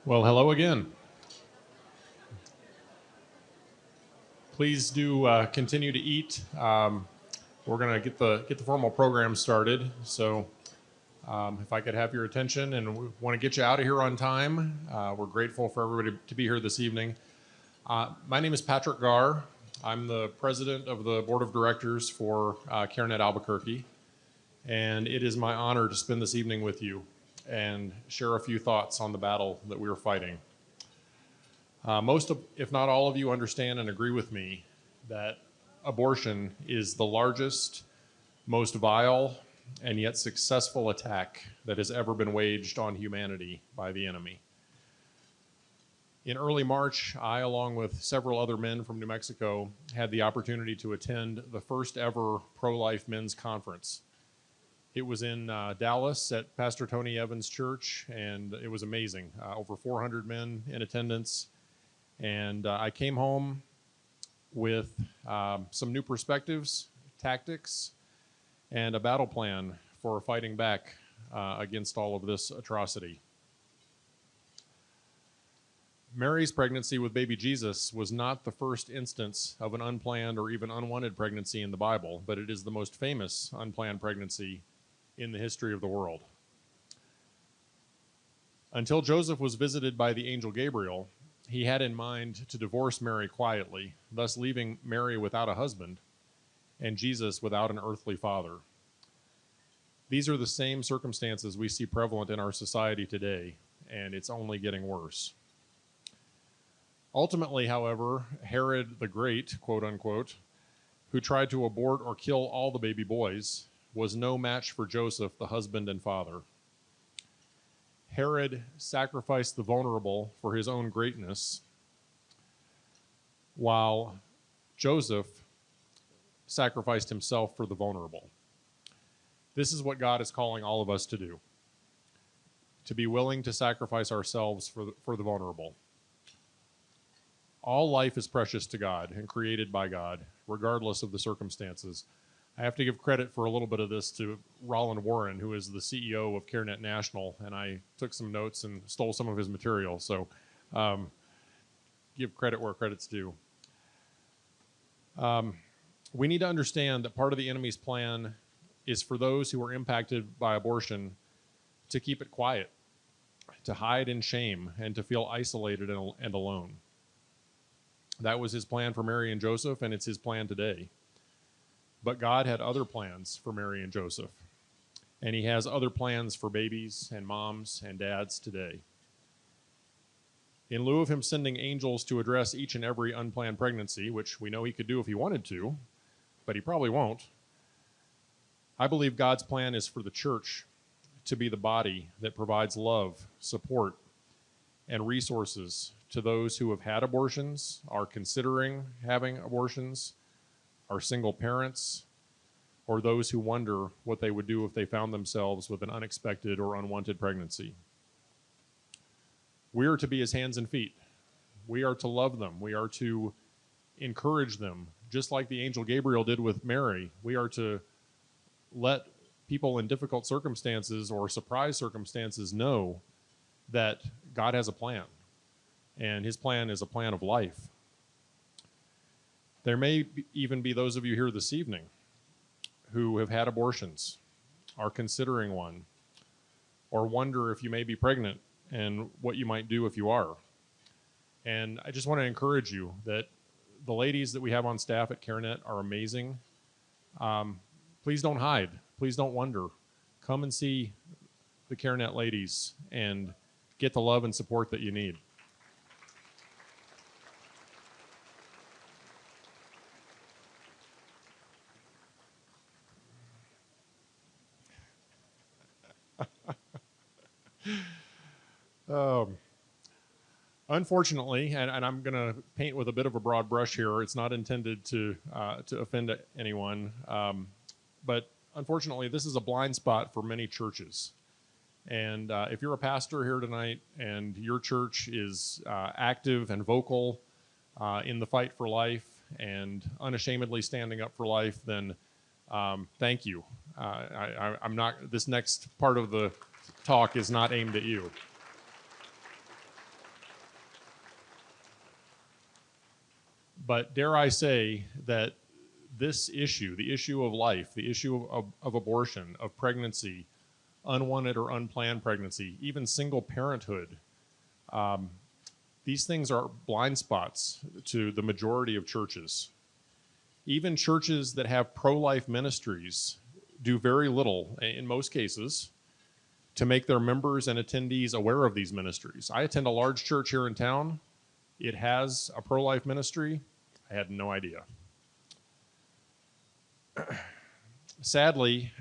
Well, hello again. Please do continue to eat. We're going to get the formal program started. So, if I could have your attention, and we want to get you out of here on time. We're grateful for everybody to be here this evening. My name is Patrick Garr. I'm the president of the board of directors for CareNet Albuquerque, and it is my honor to spend this evening with you and share a few thoughts on the battle that we are fighting. Most, if not all of you, understand and agree with me that abortion is the largest, most vile, and yet successful attack that has ever been waged on humanity by the enemy. In early March, I, along with several other men from New Mexico, had the opportunity to attend the first ever pro-life men's conference. It was in Dallas at Pastor Tony Evans' church, and it was amazing. Over 400 men in attendance. And I came home with some new perspectives, tactics, and a battle plan for fighting back against all of this atrocity. Mary's pregnancy with baby Jesus was not the first instance of an unplanned or even unwanted pregnancy in the Bible, but it is the most famous unplanned pregnancy in the history of the world. Until Joseph was visited by the angel Gabriel, he had in mind to divorce Mary quietly, thus leaving Mary without a husband and Jesus without an earthly father. These are the same circumstances we see prevalent in our society today, and it's only getting worse. Ultimately, however, Herod the Great, quote unquote, who tried to abort or kill all the baby boys, was no match for Joseph, the husband and father. Herod sacrificed the vulnerable for his own greatness, while Joseph sacrificed himself for the vulnerable. This is what God is calling all of us to do, to be willing to sacrifice ourselves for the vulnerable. All life is precious to God and created by God, regardless of the circumstances. I have to give credit for a little bit of this to Roland Warren, who is the CEO of CareNet National, and I took some notes and stole some of his material, so give credit where credit's due. We need to understand that part of the enemy's plan is for those who are impacted by abortion to keep it quiet, to hide in shame, and to feel isolated and alone. That was his plan for Mary and Joseph, and it's his plan today. But God had other plans for Mary and Joseph, and he has other plans for babies and moms and dads today. In lieu of him sending angels to address each and every unplanned pregnancy, which we know he could do if he wanted to, but he probably won't, I believe God's plan is for the church to be the body that provides love, support, and resources to those who have had abortions, are considering having abortions, are single parents, or those who wonder what they would do if they found themselves with an unexpected or unwanted pregnancy. We are to be his hands and feet. We are to love them. We are to encourage them, just like the angel Gabriel did with Mary. We are to let people in difficult circumstances or surprise circumstances know that God has a plan, and his plan is a plan of life. There may even be those of you here this evening who have had abortions, are considering one, or wonder if you may be pregnant and what you might do if you are. And I just want to encourage you that the ladies that we have on staff at CareNet are amazing. Please don't hide. Please don't wonder. Come and see the CareNet ladies and get the love and support that you need. Unfortunately, and I'm going to paint with a bit of a broad brush here, it's not intended to offend anyone, but unfortunately, this is a blind spot for many churches. And if you're a pastor here tonight and your church is active and vocal in the fight for life and unashamedly standing up for life, then thank you. I'm not. This next part of the talk is not aimed at you. But dare I say that this issue, the issue of life, the issue of abortion, of pregnancy, unwanted or unplanned pregnancy, even single parenthood, these things are blind spots to the majority of churches. Even churches that have pro-life ministries do very little, in most cases, to make their members and attendees aware of these ministries. I attend a large church here in town. It has a pro-life ministry. I had no idea. Sadly,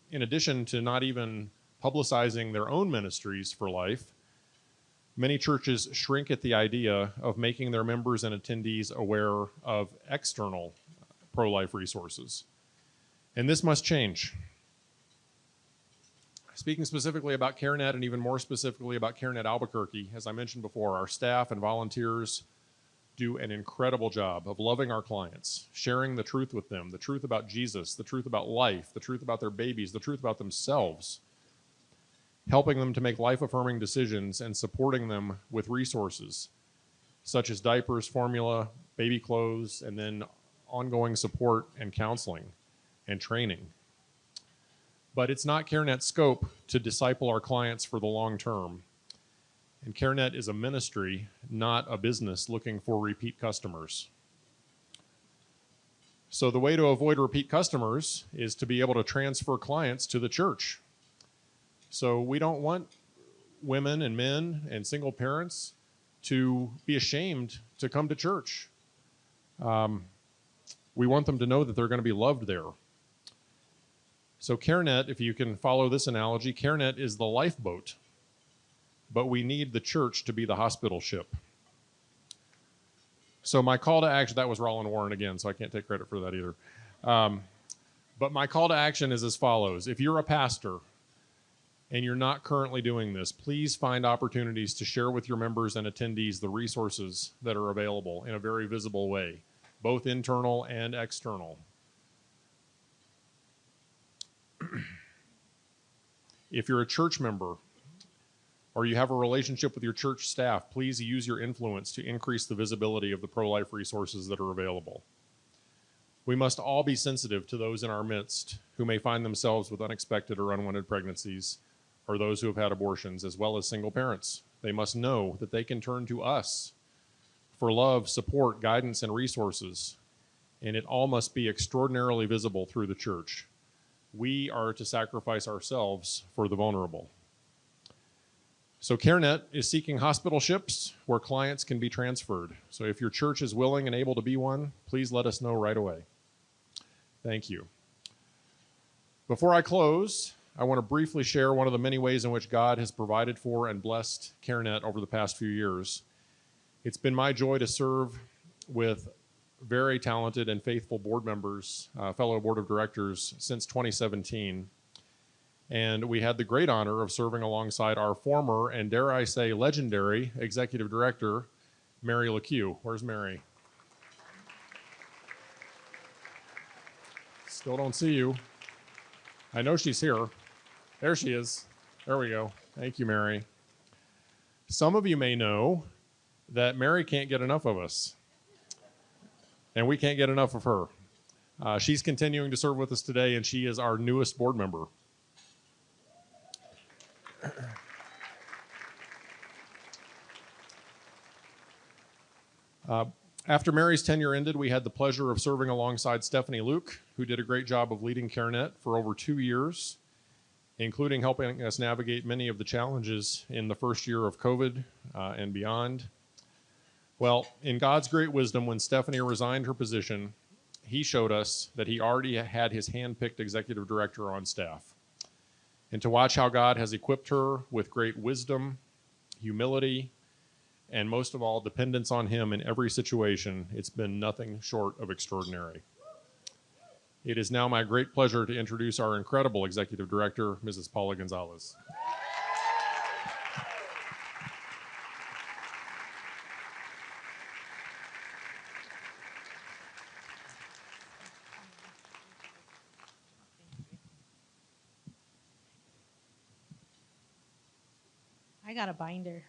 in addition to not even publicizing their own ministries for life, many churches shrink at the idea of making their members and attendees aware of external pro-life resources. And this must change. Speaking specifically about CareNet, and even more specifically about CareNet Albuquerque, as I mentioned before, our staff and volunteers do an incredible job of loving our clients, sharing the truth with them, the truth about Jesus, the truth about life, the truth about their babies, the truth about themselves, helping them to make life-affirming decisions and supporting them with resources such as diapers, formula, baby clothes, and then ongoing support and counseling and training. But it's not CareNet's scope to disciple our clients for the long term. And CareNet is a ministry, not a business looking for repeat customers. So the way to avoid repeat customers is to be able to transfer clients to the church. So we don't want women and men and single parents to be ashamed to come to church. We want them to know that they're going to be loved there. So CareNet, if you can follow this analogy, CareNet is the lifeboat, but we need the church to be the hospital ship. So my call to action, that was Roland Warren again, so I can't take credit for that either. But my call to action is as follows. If you're a pastor and you're not currently doing this, please find opportunities to share with your members and attendees the resources that are available in a very visible way, both internal and external. If you're a church member or you have a relationship with your church staff, please use your influence to increase the visibility of the pro-life resources that are available. We must all be sensitive to those in our midst who may find themselves with unexpected or unwanted pregnancies, or those who have had abortions, as well as single parents. They must know that they can turn to us for love, support, guidance, and resources, and it all must be extraordinarily visible through the church. We are to sacrifice ourselves for the vulnerable. So CareNet is seeking hospital ships where clients can be transferred. So if your church is willing and able to be one, please let us know right away. Thank you. Before I close, I want to briefly share one of the many ways in which God has provided for and blessed CareNet over the past few years. It's been my joy to serve with very talented and faithful board members, fellow board of directors, since 2017. And we had the great honor of serving alongside our former, and dare I say, legendary executive director, Mary LeCue. Where's Mary? Still don't see you. I know she's here. There she is. There we go. Thank you, Mary. Some of you may know that Mary can't get enough of us, and we can't get enough of her. She's continuing to serve with us today, and she is our newest board member. After Mary's tenure ended, we had the pleasure of serving alongside Stephanie Luke, who did a great job of leading CareNet for over 2 years, including helping us navigate many of the challenges in the first year of COVID and beyond. Well, in God's great wisdom, when Stephanie resigned her position, he showed us that he already had his hand-picked executive director on staff. And to watch how God has equipped her with great wisdom, humility, and most of all, dependence on him in every situation, it's been nothing short of extraordinary. It is now my great pleasure to introduce our incredible executive director, Mrs. Paula Gonzalez. I got a binder.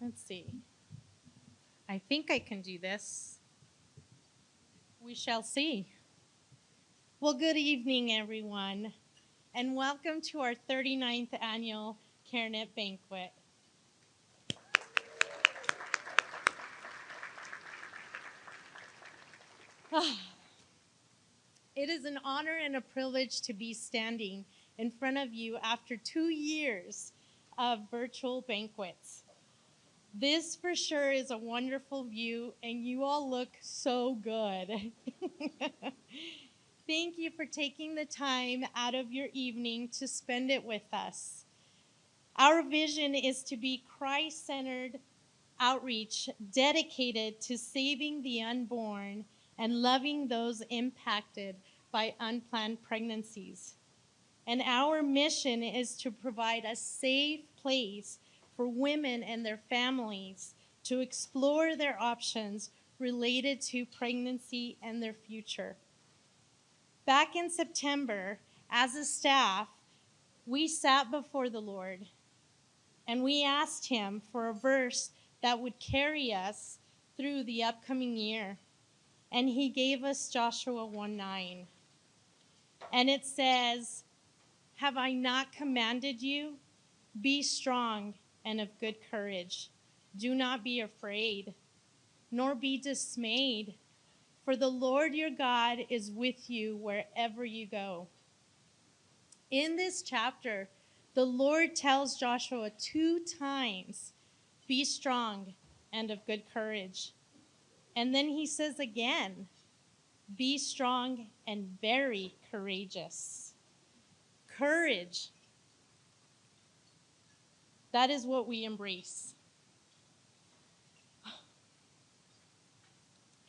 Let's see. I think I can do this. We shall see. Well, good evening, everyone, and welcome to our 39th annual CareNet Banquet. It is an honor and a privilege to be standing in front of you after 2 years of virtual banquets. This for sure is a wonderful view, and you all look so good. Thank you for taking the time out of your evening to spend it with us. Our vision is to be Christ-centered outreach dedicated to saving the unborn and loving those impacted by unplanned pregnancies. And our mission is to provide a safe place for women and their families to explore their options related to pregnancy and their future. Back in September, as a staff, we sat before the Lord and we asked Him for a verse that would carry us through the upcoming year. And He gave us Joshua 1:9. And it says, "Have I not commanded you? Be strong and of good courage. Do not be afraid, nor be dismayed, for the Lord your God is with you wherever you go." In this chapter, the Lord tells Joshua 2 times, "Be strong and of good courage." And then He says again, "Be strong and very courageous." Courage. That is what we embrace.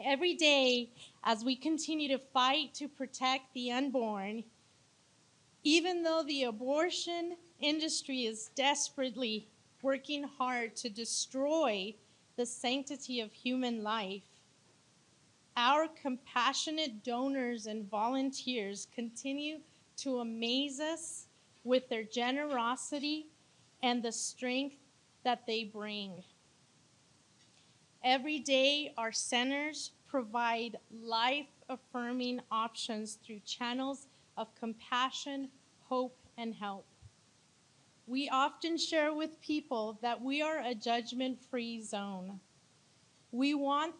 Every day, as we continue to fight to protect the unborn, even though the abortion industry is desperately working hard to destroy the sanctity of human life, our compassionate donors and volunteers continue to amaze us with their generosity and the strength that they bring. Every day, our centers provide life-affirming options through channels of compassion, hope, and help. We often share with people that we are a judgment-free zone. We want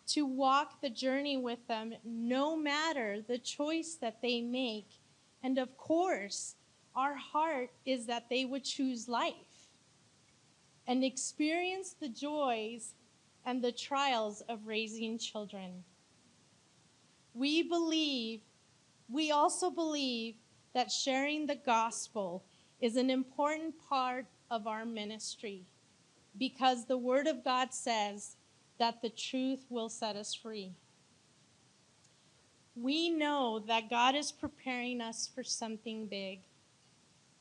to walk the journey with them no matter the choice that they make. And of course, our heart is that they would choose life and experience the joys and the trials of raising children. We also believe that sharing the gospel is an important part of our ministry because the Word of God says that the truth will set us free. We know that God is preparing us for something big.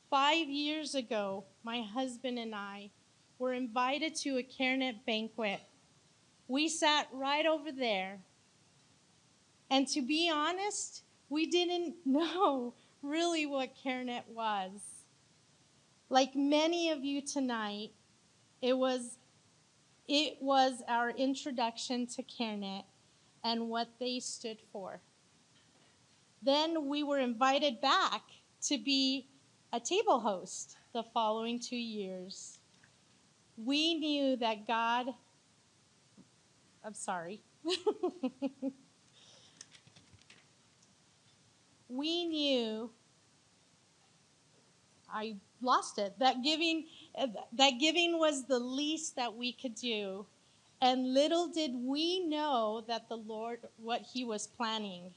5 years ago, my husband and I were invited to a CareNet banquet. We sat right over there. And to be honest, we didn't know really what CareNet was. Like many of you tonight, it was our introduction to CareNet and what they stood for. Then we were invited back to be a table host the following 2 years. We knew that we knew, I lost it, that giving was the least that we could do. And little did we know that the Lord, what He was planning.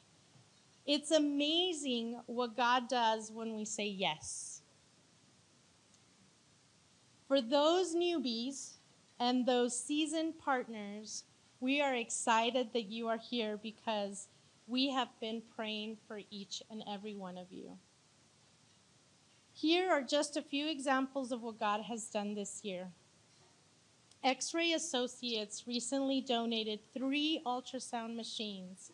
It's amazing what God does when we say yes. For those newbies and those seasoned partners, we are excited that you are here because we have been praying for each and every one of you. Here are just a few examples of what God has done this year. X-Ray Associates recently donated 3 ultrasound machines.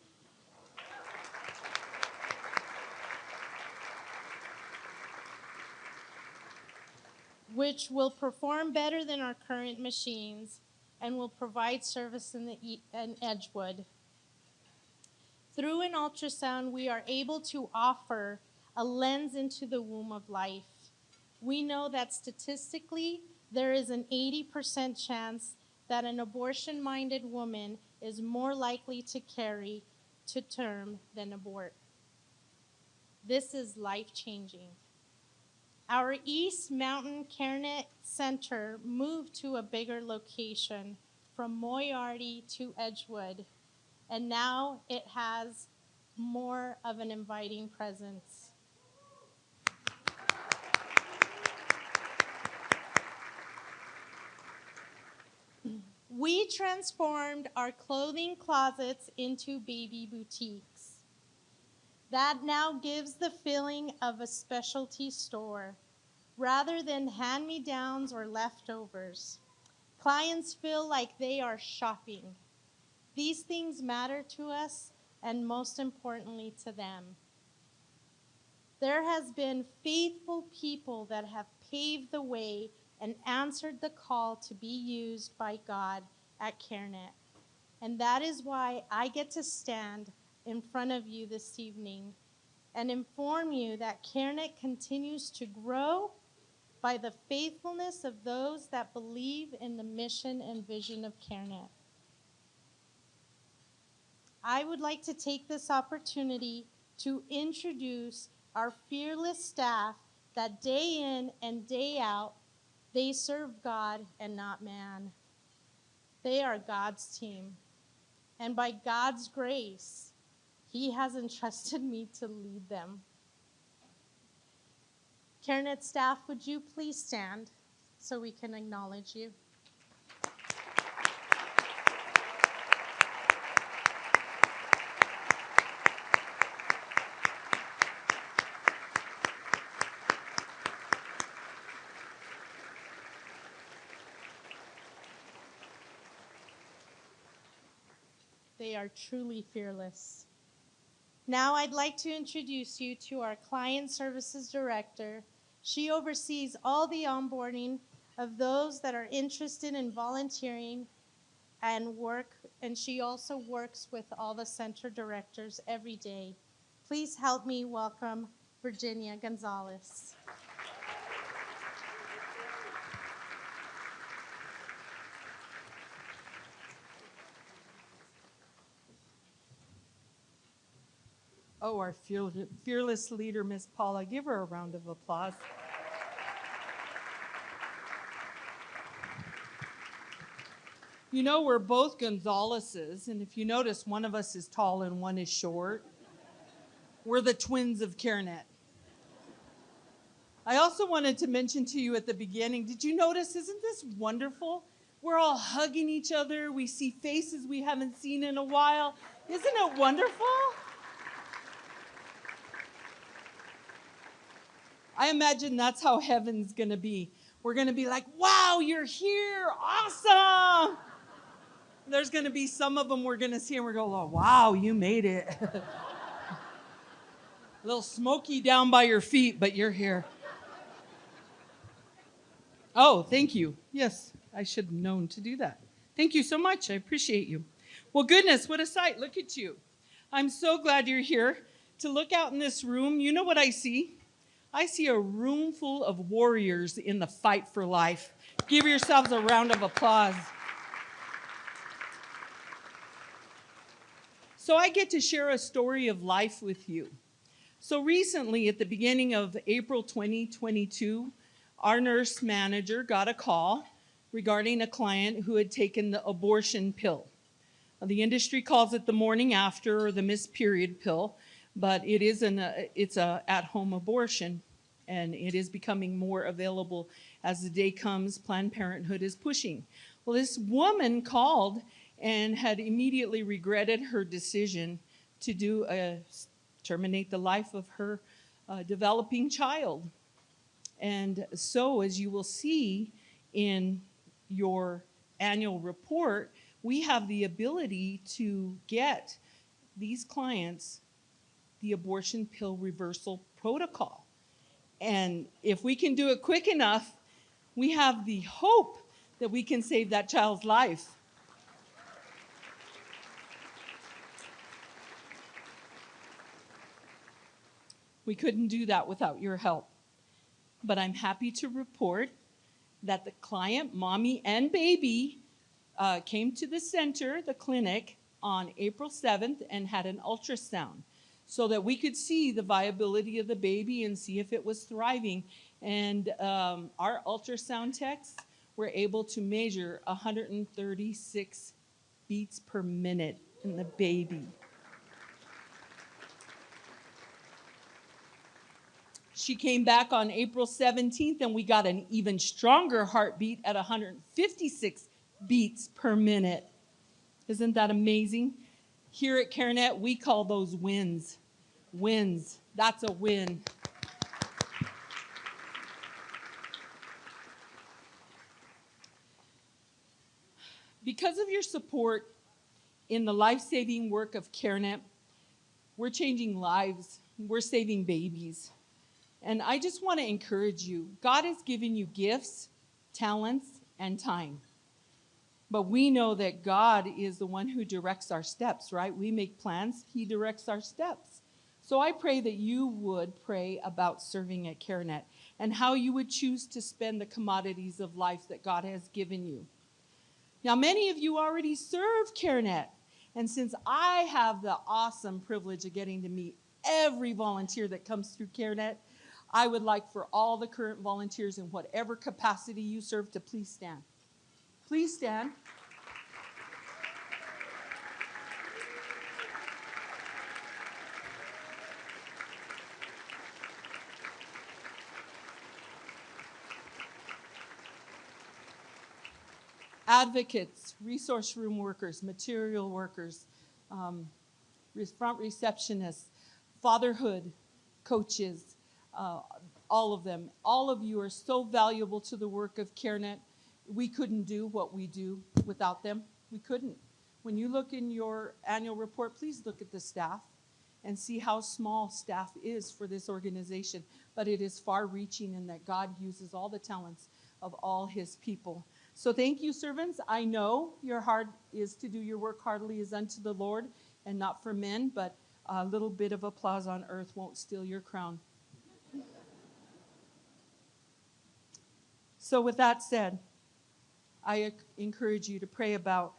which will perform better than our current machines and will provide service in Edgewood. Through an ultrasound, we are able to offer a lens into the womb of life. We know that statistically, there is an 80% chance that an abortion-minded woman is more likely to carry to term than abort. This is life-changing. Our East Mountain CareNet Center moved to a bigger location from Moriarty to Edgewood, and now it has more of an inviting presence. We transformed our clothing closets into baby boutiques. That now gives the feeling of a specialty store rather than hand-me-downs or leftovers. Clients feel like they are shopping. These things matter to us and most importantly to them. There has been faithful people that have paved the way and answered the call to be used by God at CareNet. And that is why I get to stand in front of you this evening and inform you that CareNet continues to grow by the faithfulness of those that believe in the mission and vision of CareNet. I would like to take this opportunity to introduce our fearless staff that day in and day out, they serve God and not man. They are God's team. And by God's grace, He has entrusted me to lead them. CareNet staff, would you please stand so we can acknowledge you? They are truly fearless. Now I'd like to introduce you to our Client Services Director. She oversees all the onboarding of those that are interested in volunteering and work, and she also works with all the center directors every day. Please help me welcome Virginia Gonzalez. Oh, our fearless leader, Miss Paula. Give her a round of applause. You know, we're both Gonzaleses, and if you notice, one of us is tall and one is short. We're the twins of CareNet. I also wanted to mention to you at the beginning, did you notice, isn't this wonderful? We're all hugging each other. We see faces we haven't seen in a while. Isn't it wonderful? I imagine that's how heaven's going to be. We're going to be like, wow, you're here. Awesome. There's going to be some of them we're going to see and we're going, oh, wow, you made it. A little smoky down by your feet, but you're here. Oh, thank you. Yes, I should have known to do that. Thank you so much. I appreciate you. Well, goodness, what a sight. Look at you. I'm so glad you're here. To look out in this room, you know what I see? I see a room full of warriors in the fight for life. Give yourselves a round of applause. So I get to share a story of life with you. So recently, at the beginning of April 2022, our nurse manager got a call regarding a client who had taken the abortion pill. The industry calls it the morning after or the missed period pill, but it's a at-home abortion, and it is becoming more available as the day comes. Planned Parenthood is pushing. Well, this woman called and had immediately regretted her decision to terminate the life of her developing child. And so, as you will see in your annual report, we have the ability to get these clients the abortion pill reversal protocol. And if we can do it quick enough, we have the hope that we can save that child's life. We couldn't do that without your help. But I'm happy to report that the client, mommy and baby, came to the center, the clinic, on April 7th and had an ultrasound so that we could see the viability of the baby and see if it was thriving. And our ultrasound techs were able to measure 136 beats per minute in the baby. She came back on April 17th, and we got an even stronger heartbeat at 156 beats per minute. Isn't that amazing? Here at CareNet, we call those wins. Wins. That's a win. Because of your support in the life-saving work of CareNet, we're changing lives. We're saving babies. And I just want to encourage you. God has given you gifts, talents, and time. But we know that God is the one who directs our steps, right? We make plans. He directs our steps. So I pray that you would pray about serving at CareNet and how you would choose to spend the commodities of life that God has given you. Now, many of you already serve CareNet. And since I have the awesome privilege of getting to meet every volunteer that comes through CareNet, I would like for all the current volunteers in whatever capacity you serve to please stand. Please stand. Advocates, resource room workers, material workers, front receptionists, fatherhood coaches, all of them. All of you are so valuable to the work of CareNet. We couldn't do what we do without them. We couldn't. When you look in your annual report, please look at the staff and see how small staff is for this organization. But it is far-reaching in that God uses all the talents of all his people. So thank you, servants. I know your heart is to do your work heartily as unto the Lord and not for men, but a little bit of applause on earth won't steal your crown. So with that said, I encourage you to pray about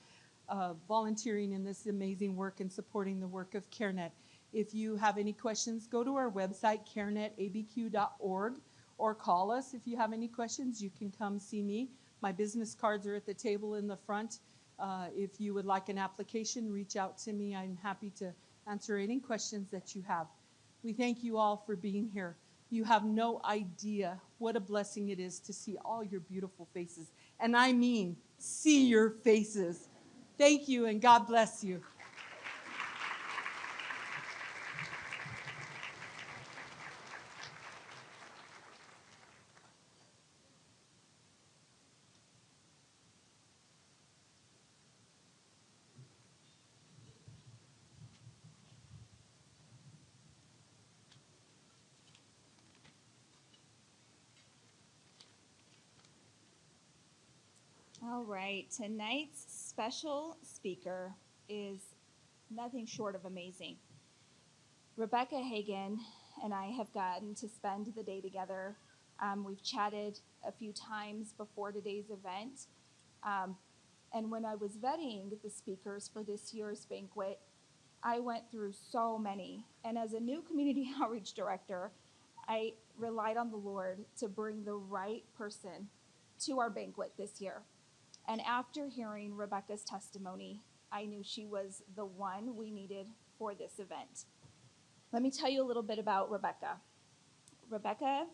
volunteering in this amazing work and supporting the work of CareNet. If you have any questions, go to our website, carenetabq.org, or call us. If you have any questions, you can come see me. My business cards are at the table in the front. If you would like an application, reach out to me. I'm happy to answer any questions that you have. We thank you all for being here. You have no idea what a blessing it is to see all your beautiful faces. And I mean, see your faces. Thank you, and God bless you. All right, tonight's special speaker is nothing short of amazing. Rebekah Hagan and I have gotten to spend the day together. We've chatted a few times before today's event. And when I was vetting the speakers for this year's banquet, I went through so many. And as a new community outreach director, I relied on the Lord to bring the right person to our banquet this year. And after hearing Rebekah's testimony, I knew she was the one we needed for this event. Let me tell you a little bit about Rebekah. Rebekah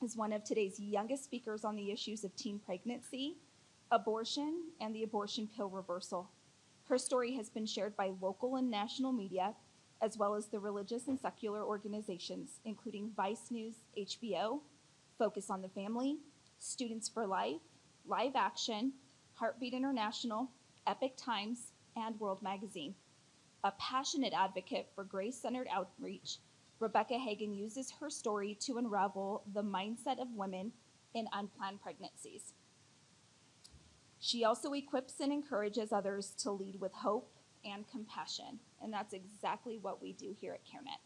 is one of today's youngest speakers on the issues of teen pregnancy, abortion, and the abortion pill reversal. Her story has been shared by local and national media, as well as the religious and secular organizations, including Vice News, HBO, Focus on the Family, Students for Life, Live Action, Heartbeat International, Epic Times, and World Magazine. A passionate advocate for grace-centered outreach, Rebekah Hagan uses her story to unravel the mindset of women in unplanned pregnancies. She also equips and encourages others to lead with hope and compassion, and that's exactly what we do here at CareNet.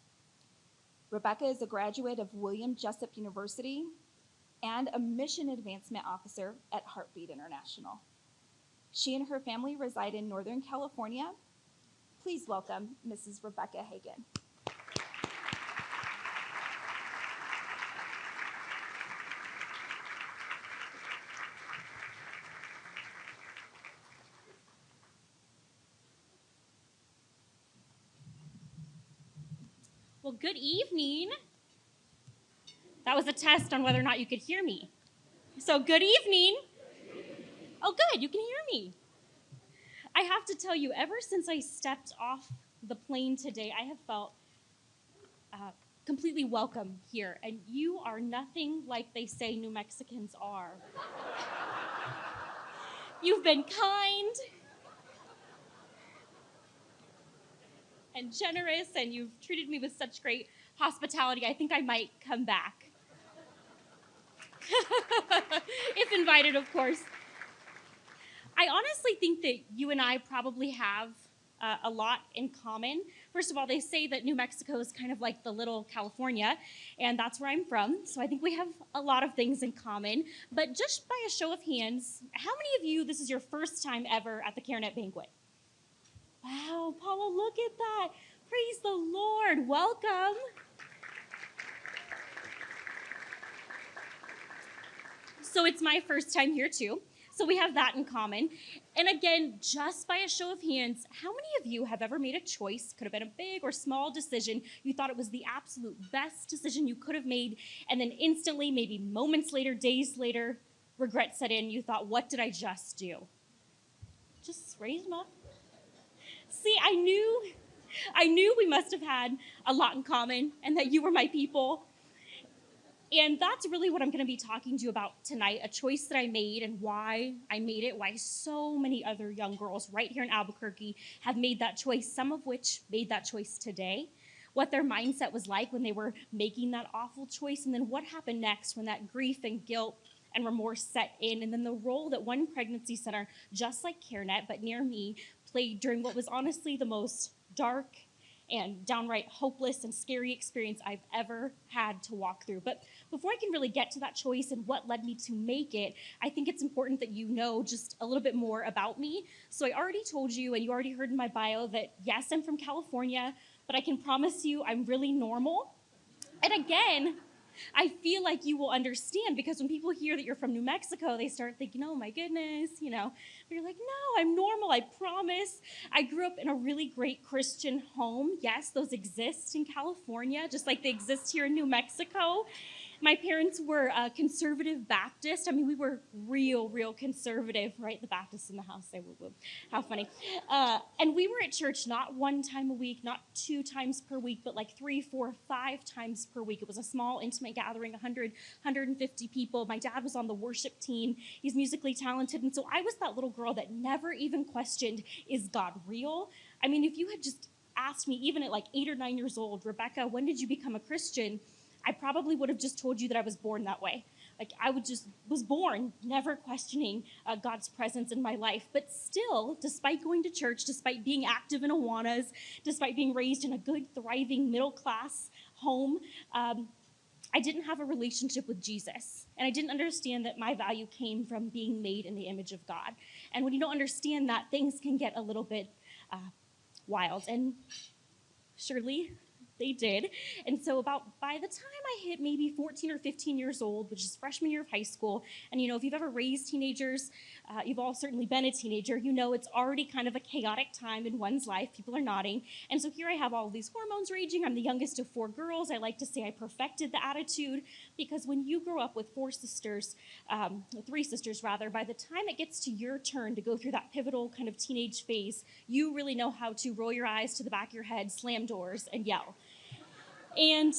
Rebekah is a graduate of William Jessup University and a mission advancement officer at Heartbeat International. She and her family reside in Northern California. Please welcome Mrs. Rebekah Hagan. Well, good evening. That was a test on whether or not you could hear me. So, good evening. Oh, good, you can hear me. I have to tell you, ever since I stepped off the plane today, I have felt completely welcome here. And you are nothing like they say New Mexicans are. You've been kind and generous, and you've treated me with such great hospitality. I think I might come back. If invited, of course. I honestly think that you and I probably have a lot in common. First of all, they say that New Mexico is kind of like the little California, and that's where I'm from. So I think we have a lot of things in common. But just by a show of hands, how many of you, this is your first time ever at the CareNet Banquet? Wow, Paula, look at that. Praise the Lord. Welcome. So it's my first time here too. So we have that in common. And again, just by a show of hands, how many of you have ever made a choice, could have been a big or small decision, you thought it was the absolute best decision you could have made, and then instantly, maybe moments later, days later, regret set in, you thought, what did I just do? Just raise them up. See, I knew we must have had a lot in common and that you were my people. And that's really what I'm going to be talking to you about tonight, a choice that I made and why I made it, why so many other young girls right here in Albuquerque have made that choice, some of which made that choice today, what their mindset was like when they were making that awful choice, and then what happened next when that grief and guilt and remorse set in, and then the role that one pregnancy center, just like CareNet, but near me, played during what was honestly the most dark and downright hopeless and scary experience I've ever had to walk through. But before I can really get to that choice and what led me to make it, I think it's important that you know just a little bit more about me. So I already told you, and you already heard in my bio, that yes, I'm from California, but I can promise you I'm really normal. And again, I feel like you will understand, because when people hear that you're from New Mexico, they start thinking, oh my goodness, you know. But you're like, no, I'm normal, I promise. I grew up in a really great Christian home. Yes, those exist in California, just like they exist here in New Mexico. My parents were conservative Baptist. I mean, we were real conservative, right? The Baptists in the house say woo woo. How funny. And we were at church not one time a week, not 2 times per week, but like 3, 4, 5 times per week. It was a small, intimate gathering, 100, 150 people. My dad was on the worship team. He's musically talented. And so I was that little girl that never even questioned, is God real? I mean, if you had just asked me, even at like 8 or 9 years old, Rebekah, when did you become a Christian? I probably would have just told you that I was born that way. Like I was born never questioning God's presence in my life. But still, despite going to church, despite being active in Awanas, despite being raised in a good, thriving, middle-class home, I didn't have a relationship with Jesus. And I didn't understand that my value came from being made in the image of God. And when you don't understand that, things can get a little bit wild. And surely they did. And so by the time I hit maybe 14 or 15 years old, which is freshman year of high school, and you know, if you've ever raised teenagers, you've all certainly been a teenager, you know it's already kind of a chaotic time in one's life. People are nodding. And so here I have all these hormones raging. I'm the youngest of 4 girls. I like to say I perfected the attitude, because when you grow up with 3 sisters rather, by the time it gets to your turn to go through that pivotal kind of teenage phase, you really know how to roll your eyes to the back of your head, slam doors, and yell. And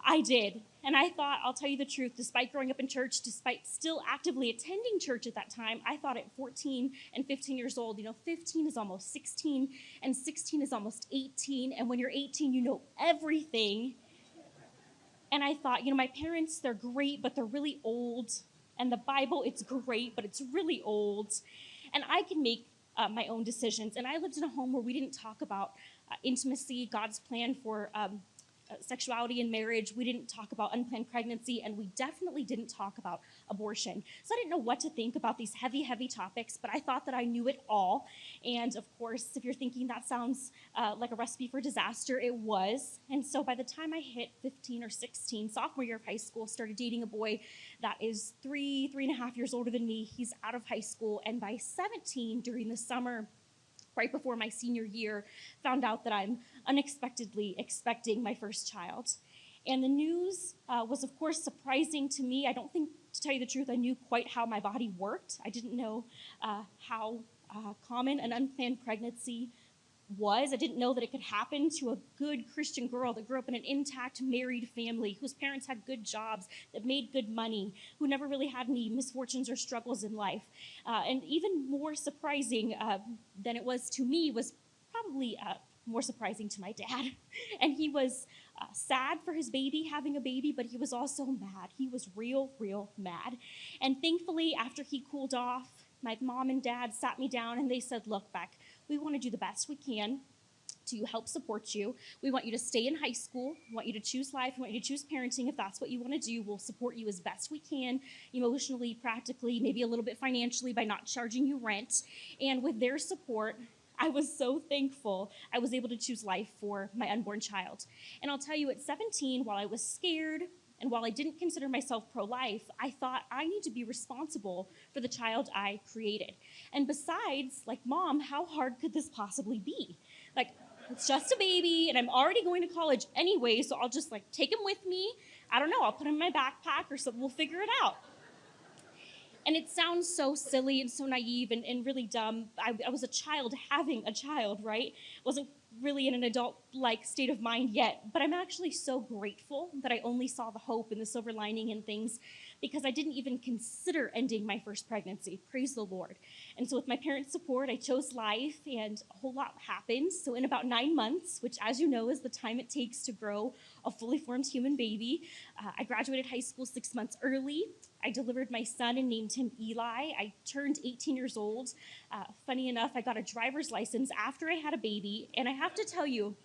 I did. And I thought, I'll tell you the truth, despite growing up in church, despite still actively attending church at that time, I thought at 14 and 15 years old, 15 is almost 16, and 16 is almost 18. And when you're 18, you know everything. And I thought, my parents, they're great, but they're really old. And the Bible, it's great, but it's really old. And I can make my own decisions. And I lived in a home where we didn't talk about intimacy, God's plan for sexuality and marriage. We didn't talk about unplanned pregnancy, and we definitely didn't talk about abortion. So I didn't know what to think about these heavy, heavy topics, but I thought that I knew it all. And of course, if you're thinking that sounds like a recipe for disaster, it was. And so by the time I hit 15 or 16, sophomore year of high school, started dating a boy that is 3.5 years older than me. He's out of high school. And by 17, during the summer, right before my senior year, found out that I'm unexpectedly expecting my first child. And the news was, of course, surprising to me. I don't think, to tell you the truth, I knew quite how my body worked. I didn't know how common an unplanned pregnancy was. I didn't know that it could happen to a good Christian girl that grew up in an intact married family, whose parents had good jobs, that made good money, who never really had any misfortunes or struggles in life. And even more surprising than it was to me was probably more surprising to my dad. And he was sad for his baby, having a baby, but he was also mad. He was real, real mad. And thankfully, after he cooled off, my mom and dad sat me down and they said, look, Beck, we want to do the best we can to help support you. We want you to stay in high school. We want you to choose life. We want you to choose parenting. If that's what you want to do, we'll support you as best we can, emotionally, practically, maybe a little bit financially by not charging you rent. And with their support, I was so thankful I was able to choose life for my unborn child. And I'll tell you, at 17, while I was scared, and while I didn't consider myself pro-life, I thought I need to be responsible for the child I created. And besides, like, Mom, how hard could this possibly be? Like, it's just a baby, and I'm already going to college anyway, so I'll just, take him with me. I don't know, I'll put him in my backpack or something. We'll figure it out. And it sounds so silly and so naive and really dumb. I was a child having a child, right? Wasn't really in an adult-like state of mind yet, but I'm actually so grateful that I only saw the hope and the silver lining in things, because I didn't even consider ending my first pregnancy. Praise the Lord. And so with my parents' support, I chose life, and a whole lot happened. So in about 9 months, which, as you know, is the time it takes to grow a fully formed human baby, I graduated high school 6 months early. I delivered my son and named him Eli. I turned 18 years old. Funny enough, I got a driver's license after I had a baby, and I have to tell you,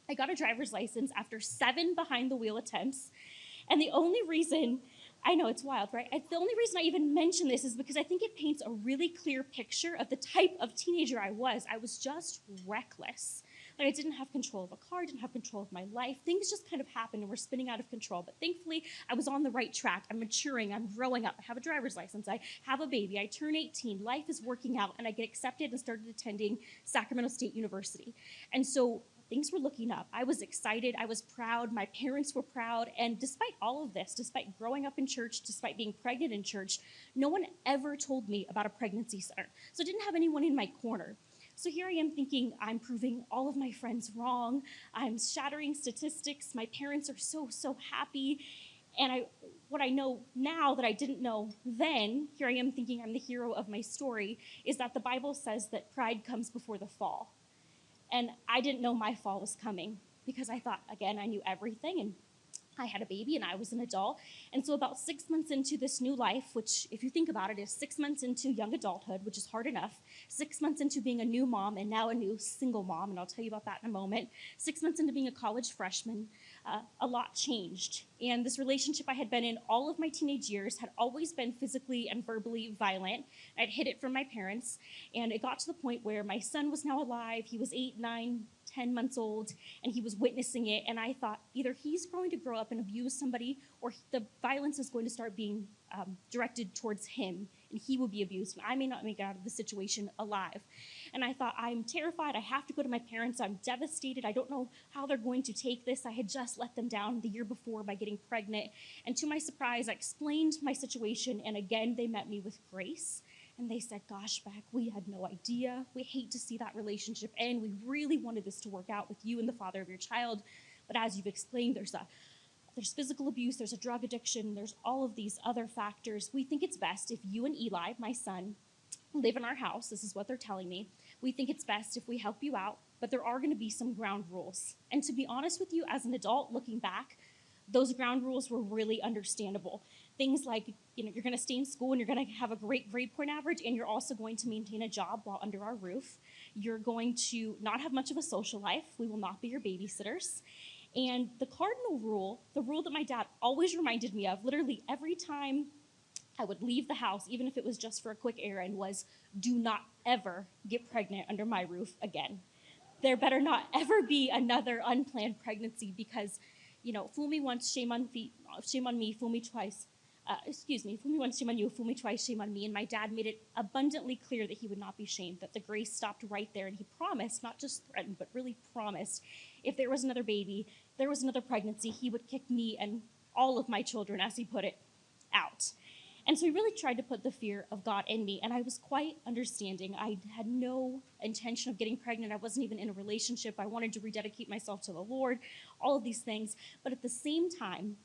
I got a driver's license after 7 behind-the-wheel attempts, and the only reason, I know it's wild, right? The only reason I even mention this is because I think it paints a really clear picture of the type of teenager I was. I was just reckless. I didn't have control of a car, didn't have control of my life. Things just kind of happened and were spinning out of control. But thankfully, I was on the right track. I'm maturing, I'm growing up. I have a driver's license, I have a baby, I turn 18, life is working out, and I get accepted and started attending Sacramento State University. And so things were looking up. I was excited, I was proud, my parents were proud, and despite all of this, despite growing up in church, despite being pregnant in church, no one ever told me about a pregnancy center. So I didn't have anyone in my corner. So here I am thinking, I'm proving all of my friends wrong. I'm shattering statistics. My parents are so, so happy. And what I know now that I didn't know then, here I am thinking I'm the hero of my story, is that the Bible says that pride comes before the fall. And I didn't know my fall was coming, because I thought, again, I knew everything, and I had a baby and I was an adult. And so about 6 months into this new life, which, if you think about it, is 6 months into young adulthood, which is hard enough, 6 months into being a new mom and now a new single mom, and I'll tell you about that in a moment, 6 months into being a college freshman, a lot changed. And this relationship I had been in all of my teenage years had always been physically and verbally violent. I'd hid it from my parents, and it got to the point where my son was now alive. He was 8, 9, 10 months old, and he was witnessing it, and I thought either he's going to grow up and abuse somebody, or the violence is going to start being directed towards him, and he will be abused, and I may not make it out of the situation alive. And I thought, I'm terrified, I have to go to my parents, I'm devastated, I don't know how they're going to take this. I had just let them down the year before by getting pregnant, and to my surprise, I explained my situation, and again, they met me with grace. And they said, gosh, Beck, we had no idea. We hate to see that relationship end. We really wanted this to work out with you and the father of your child. But as you've explained, there's physical abuse, there's a drug addiction, there's all of these other factors. We think it's best if you and Eli, my son, live in our house. This is what they're telling me. We think it's best if we help you out, but there are going to be some ground rules. And to be honest with you, as an adult looking back, those ground rules were really understandable. Things like, you're going to stay in school and you're going to have a great grade point average, and you're also going to maintain a job while under our roof. You're going to not have much of a social life. We will not be your babysitters. And the cardinal rule, the rule that my dad always reminded me of, literally every time I would leave the house, even if it was just for a quick errand, was do not ever get pregnant under my roof again. There better not ever be another unplanned pregnancy, because, fool me once, shame on me, fool me twice. Fool me once, shame on you, fool me twice, shame on me. And my dad made it abundantly clear that he would not be shamed, that the grace stopped right there. And he promised, not just threatened, but really promised, if there was another baby, there was another pregnancy, he would kick me and all of my children, as he put it, out. And so he really tried to put the fear of God in me, and I was quite understanding. I had no intention of getting pregnant. I wasn't even in a relationship. I wanted to rededicate myself to the Lord, all of these things. But at the same time,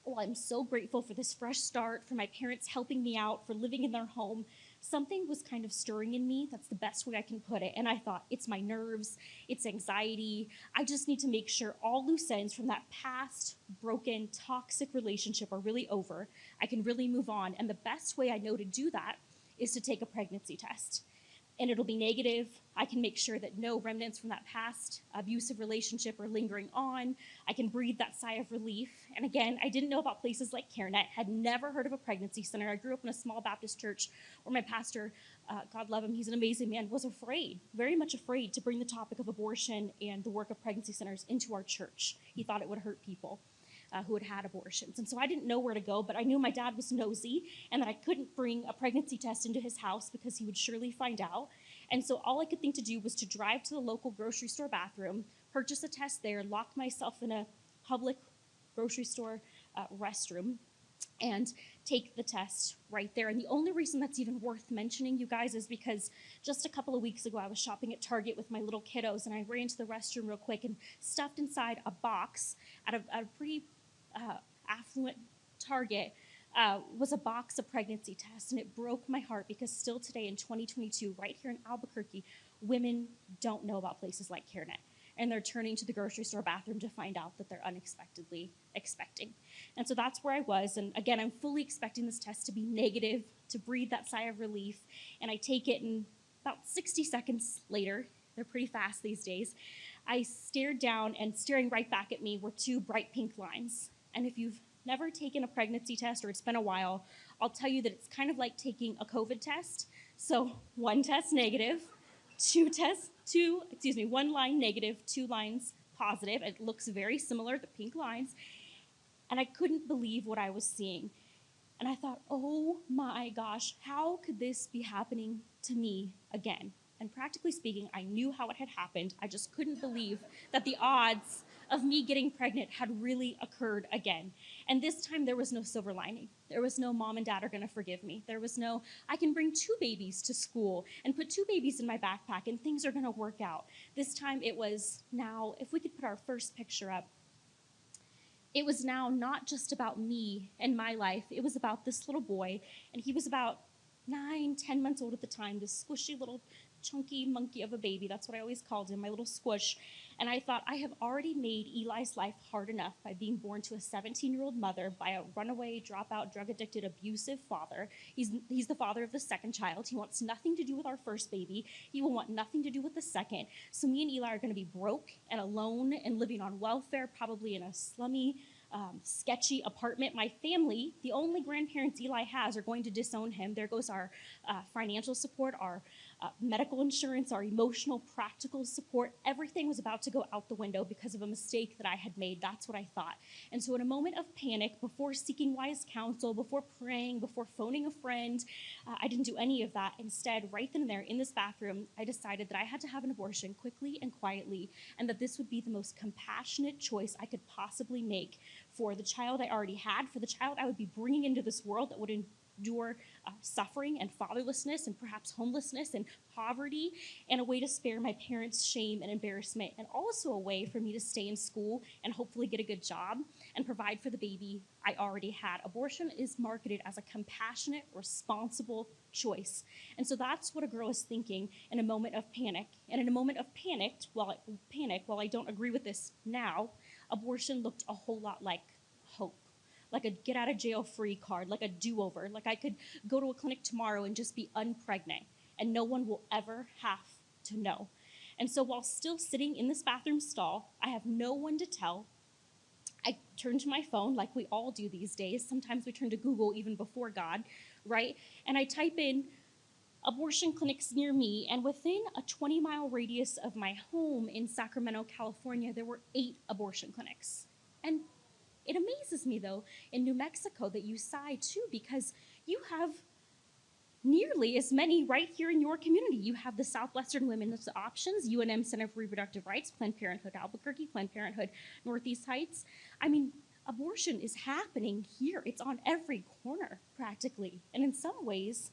while I'm so grateful for this fresh start, for my parents helping me out, for living in their home, something was kind of stirring in me. That's the best way I can put it. And I thought, it's my nerves, it's anxiety. I just need to make sure all loose ends from that past, broken, toxic relationship are really over. I can really move on. And the best way I know to do that is to take a pregnancy test. And it'll be negative. I can make sure that no remnants from that past abusive relationship are lingering on. I can breathe that sigh of relief. And again, I didn't know about places like CareNet, had never heard of a pregnancy center. I grew up in a small Baptist church where my pastor, God love him, he's an amazing man, was afraid, very much afraid, to bring the topic of abortion and the work of pregnancy centers into our church. He thought it would hurt people who had abortions. And so I didn't know where to go, but I knew my dad was nosy and that I couldn't bring a pregnancy test into his house because he would surely find out. And so all I could think to do was to drive to the local grocery store bathroom, purchase a test there, lock myself in a public grocery store restroom, and take the test right there. And the only reason that's even worth mentioning, you guys, is because just a couple of weeks ago, I was shopping at Target with my little kiddos, and I ran to the restroom real quick and stuffed inside a box at a pretty affluent Target was a box of pregnancy tests, and it broke my heart because still today in 2022, right here in Albuquerque, women don't know about places like CareNet, and they're turning to the grocery store bathroom to find out that they're unexpectedly expecting. And so that's where I was, and again, I'm fully expecting this test to be negative, to breathe that sigh of relief, and I take it, and about 60 seconds later, they're pretty fast these days, I stared down, and staring right back at me were two bright pink lines. And if you've never taken a pregnancy test or it's been a while, I'll tell you that it's kind of like taking a COVID test. So one test negative, one line negative, two lines positive. It looks very similar, the pink lines. And I couldn't believe what I was seeing. And I thought, oh my gosh, how could this be happening to me again? And practically speaking, I knew how it had happened. I just couldn't believe that the odds of me getting pregnant had really occurred again. And this time there was no silver lining. There was no mom and dad are gonna forgive me. There was no, I can bring two babies to school and put two babies in my backpack and things are gonna work out. This time it was now, if we could put our first picture up, it was now not just about me and my life. It was about this little boy, and he was about 9, 10 months old at the time, this squishy little chunky monkey of a baby. That's what I always called him, my little squish. And I thought, I have already made Eli's life hard enough by being born to a 17-year-old mother by a runaway, dropout, drug-addicted, abusive father. He's the father of the second child. He wants nothing to do with our first baby. He will want nothing to do with the second. So me and Eli are going to be broke and alone and living on welfare, probably in a slummy, sketchy apartment. My family, the only grandparents Eli has, are going to disown him. There goes our financial support, our medical insurance, our emotional, practical support. Everything was about to go out the window because of a mistake that I had made. That's what I thought. And so in a moment of panic, before seeking wise counsel, before praying, before phoning a friend, I didn't do any of that. Instead, right then and there in this bathroom, I decided that I had to have an abortion quickly and quietly, and that this would be the most compassionate choice I could possibly make for the child I already had, for the child I would be bringing into this world that would endure suffering and fatherlessness and perhaps homelessness and poverty, and a way to spare my parents' shame and embarrassment, and also a way for me to stay in school and hopefully get a good job and provide for the baby I already had. Abortion is marketed as a compassionate, responsible choice. And so that's what a girl is thinking in a moment of panic. And in a moment of panic, while I don't agree with this now, abortion looked a whole lot like hope, like a get out of jail free card, like a do-over, like I could go to a clinic tomorrow and just be unpregnant and no one will ever have to know. And so while still sitting in this bathroom stall, I have no one to tell. I turn to my phone like we all do these days. Sometimes we turn to Google even before God, right? And I type in abortion clinics near me, and within a 20-mile radius of my home in Sacramento, California, there were 8 abortion clinics. And it amazes me, though, in New Mexico that you sigh too, because you have nearly as many right here in your community. You have the Southwestern Women's Options, UNM Center for Reproductive Rights, Planned Parenthood Albuquerque, Planned Parenthood Northeast Heights. I mean, abortion is happening here. It's on every corner, practically. And in some ways,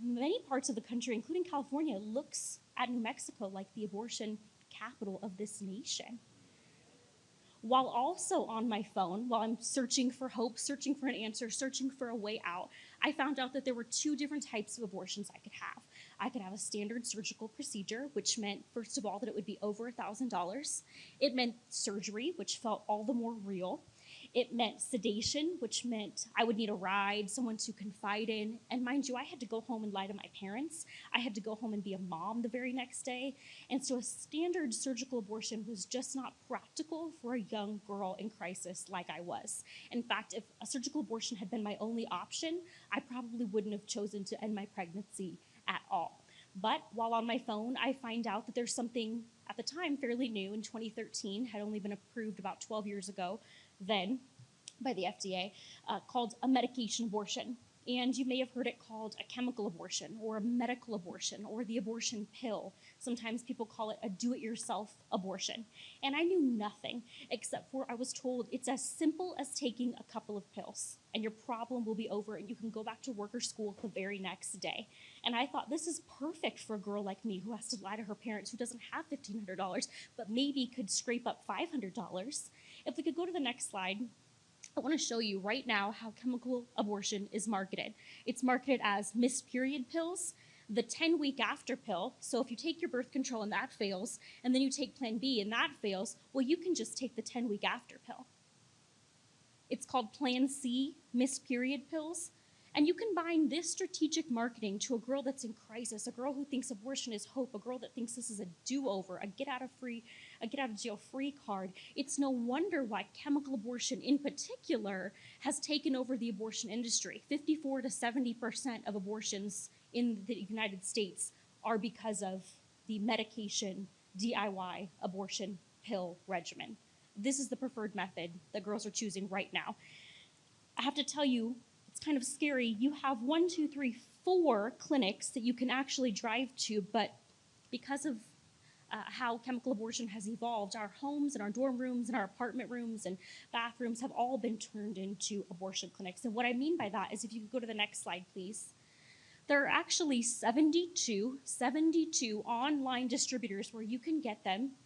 many parts of the country, including California, looks at New Mexico like the abortion capital of this nation. While also on my phone, while I'm searching for hope, searching for an answer, searching for a way out, I found out that there were 2 different types of abortions I could have. I could have a standard surgical procedure, which meant, first of all, that it would be over $1,000. It meant surgery, which felt all the more real. It meant sedation, which meant I would need a ride, someone to confide in. And mind you, I had to go home and lie to my parents. I had to go home and be a mom the very next day. And so a standard surgical abortion was just not practical for a young girl in crisis like I was. In fact, if a surgical abortion had been my only option, I probably wouldn't have chosen to end my pregnancy at all. But while on my phone, I find out that there's something at the time fairly new in 2013, had only been approved about 12 years ago then by the FDA, called a medication abortion. And you may have heard it called a chemical abortion or a medical abortion or the abortion pill. Sometimes people call it a do-it-yourself abortion. And I knew nothing except for I was told it's as simple as taking a couple of pills and your problem will be over and you can go back to work or school the very next day. And I thought this is perfect for a girl like me who has to lie to her parents, who doesn't have $1,500, but maybe could scrape up $500. If we could go to the next slide. I want to show you right now how chemical abortion is marketed. It's marketed as missed period pills, the 10-week after pill. So if you take your birth control and that fails, and then you take Plan B and that fails, well, you can just take the 10-week after pill. It's called Plan C, missed period pills. And you combine this strategic marketing to a girl that's in crisis, a girl who thinks abortion is hope, a girl that thinks this is a do-over, a get out of jail free card. It's no wonder why chemical abortion in particular has taken over the abortion industry. 54 to 70% of abortions in the United States are because of the medication DIY abortion pill regimen. This is the preferred method that girls are choosing right now. I have to tell you, it's kind of scary. You have 4 clinics that you can actually drive to, but because of how chemical abortion has evolved, our homes and our dorm rooms and our apartment rooms and bathrooms have all been turned into abortion clinics. And what I mean by that is, if you could go to the next slide, please. There are actually 72 online distributors where you can get them.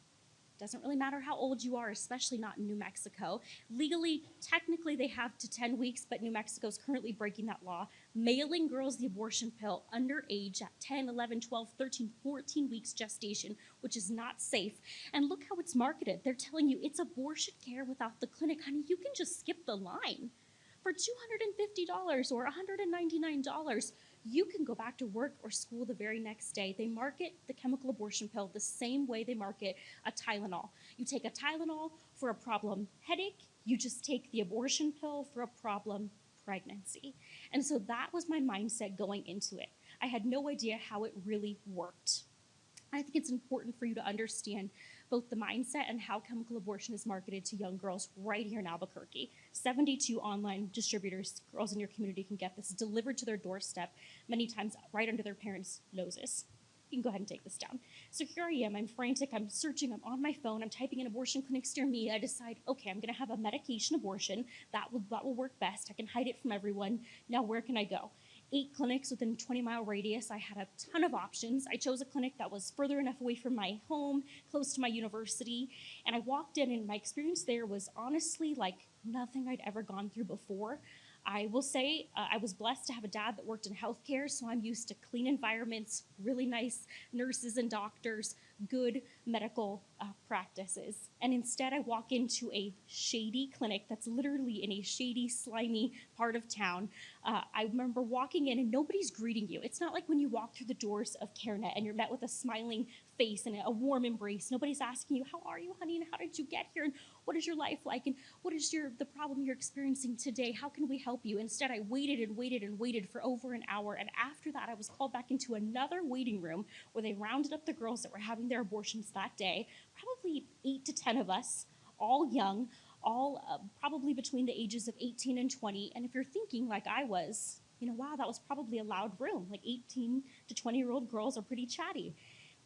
Doesn't really matter how old you are, especially not in New Mexico. Legally, technically, they have to 10 weeks, but New Mexico is currently breaking that law, mailing girls the abortion pill underage at 10, 11, 12, 13, 14 weeks gestation, which is not safe. And look how it's marketed. They're telling you it's abortion care without the clinic. Honey, you can just skip the line. For $250 or $199, you can go back to work or school the very next day. They market the chemical abortion pill the same way they market a Tylenol. You take a Tylenol for a problem headache, you just take the abortion pill for a problem pregnancy. And so that was my mindset going into it. I had no idea how it really worked. I think it's important for you to understand both the mindset and how chemical abortion is marketed to young girls right here in Albuquerque. 72 online distributors, girls in your community can get this delivered to their doorstep, many times right under their parents' noses. You can go ahead and take this down. So here I am, I'm frantic, I'm searching, I'm on my phone, I'm typing in abortion clinics near me. I decide, okay, I'm gonna have a medication abortion. That will work best. I can hide it from everyone. Now where can I go? 8 clinics within a 20-mile radius. I had a ton of options. I chose a clinic that was further enough away from my home, close to my university, and I walked in, and my experience there was honestly like nothing I'd ever gone through before. I will say I was blessed to have a dad that worked in healthcare, so I'm used to clean environments, really nice nurses and doctors, good medical practices. And instead, I walk into a shady clinic that's literally in a shady, slimy part of town. I remember walking in and nobody's greeting you. It's not like when you walk through the doors of CareNet and you're met with a smiling face and a warm embrace. Nobody's asking you, how are you, honey, and how did you get here, and what is your life like, and what is the problem you're experiencing today? How can we help you? Instead, I waited and waited and waited for over an hour, and after that, I was called back into another waiting room where they rounded up the girls that were having their abortions that day, probably 8 to 10 of us, all young, all probably between the ages of 18 and 20. And if you're thinking like I was, wow, that was probably a loud room. Like 18 to 20-year-old girls are pretty chatty.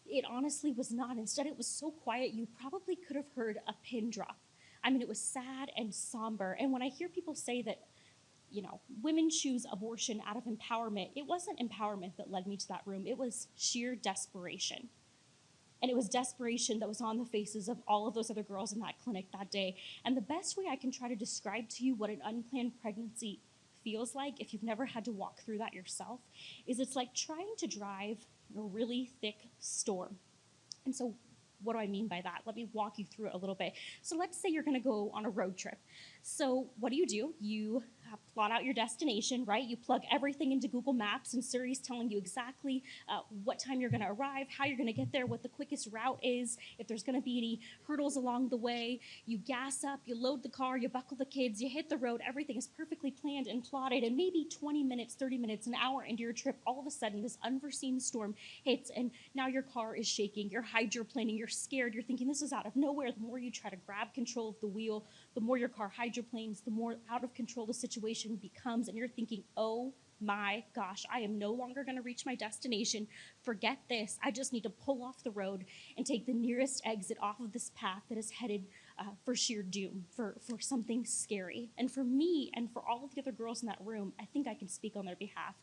It honestly was not. Instead, it was so quiet, you probably could have heard a pin drop. I mean, it was sad and somber. And when I hear people say that, women choose abortion out of empowerment, it wasn't empowerment that led me to that room. It was sheer desperation. And it was desperation that was on the faces of all of those other girls in that clinic that day. And the best way I can try to describe to you what an unplanned pregnancy feels like, if you've never had to walk through that yourself, is it's like trying to drive in a really thick storm. And so what do I mean by that? Let me walk you through it a little bit. So let's say you're going to go on a road trip. So what do? You plot out your destination, right? You plug everything into Google Maps, and Siri's telling you exactly what time you're going to arrive, how you're going to get there, what the quickest route is, if there's going to be any hurdles along the way. You gas up, you load the car, you buckle the kids, you hit the road. Everything is perfectly planned and plotted, and maybe 20 minutes, 30 minutes, an hour into your trip, all of a sudden this unforeseen storm hits, and now your car is shaking, you're hydroplaning, you're scared, you're thinking this is out of nowhere. The more you try to grab control of the wheel, the more your car hydroplanes, the more out of control the situation becomes, and you're thinking, oh my gosh, I am no longer going to reach my destination. Forget this. I just need to pull off the road and take the nearest exit off of this path that is headed for sheer doom, for something scary. And for me and for all of the other girls in that room, I think I can speak on their behalf.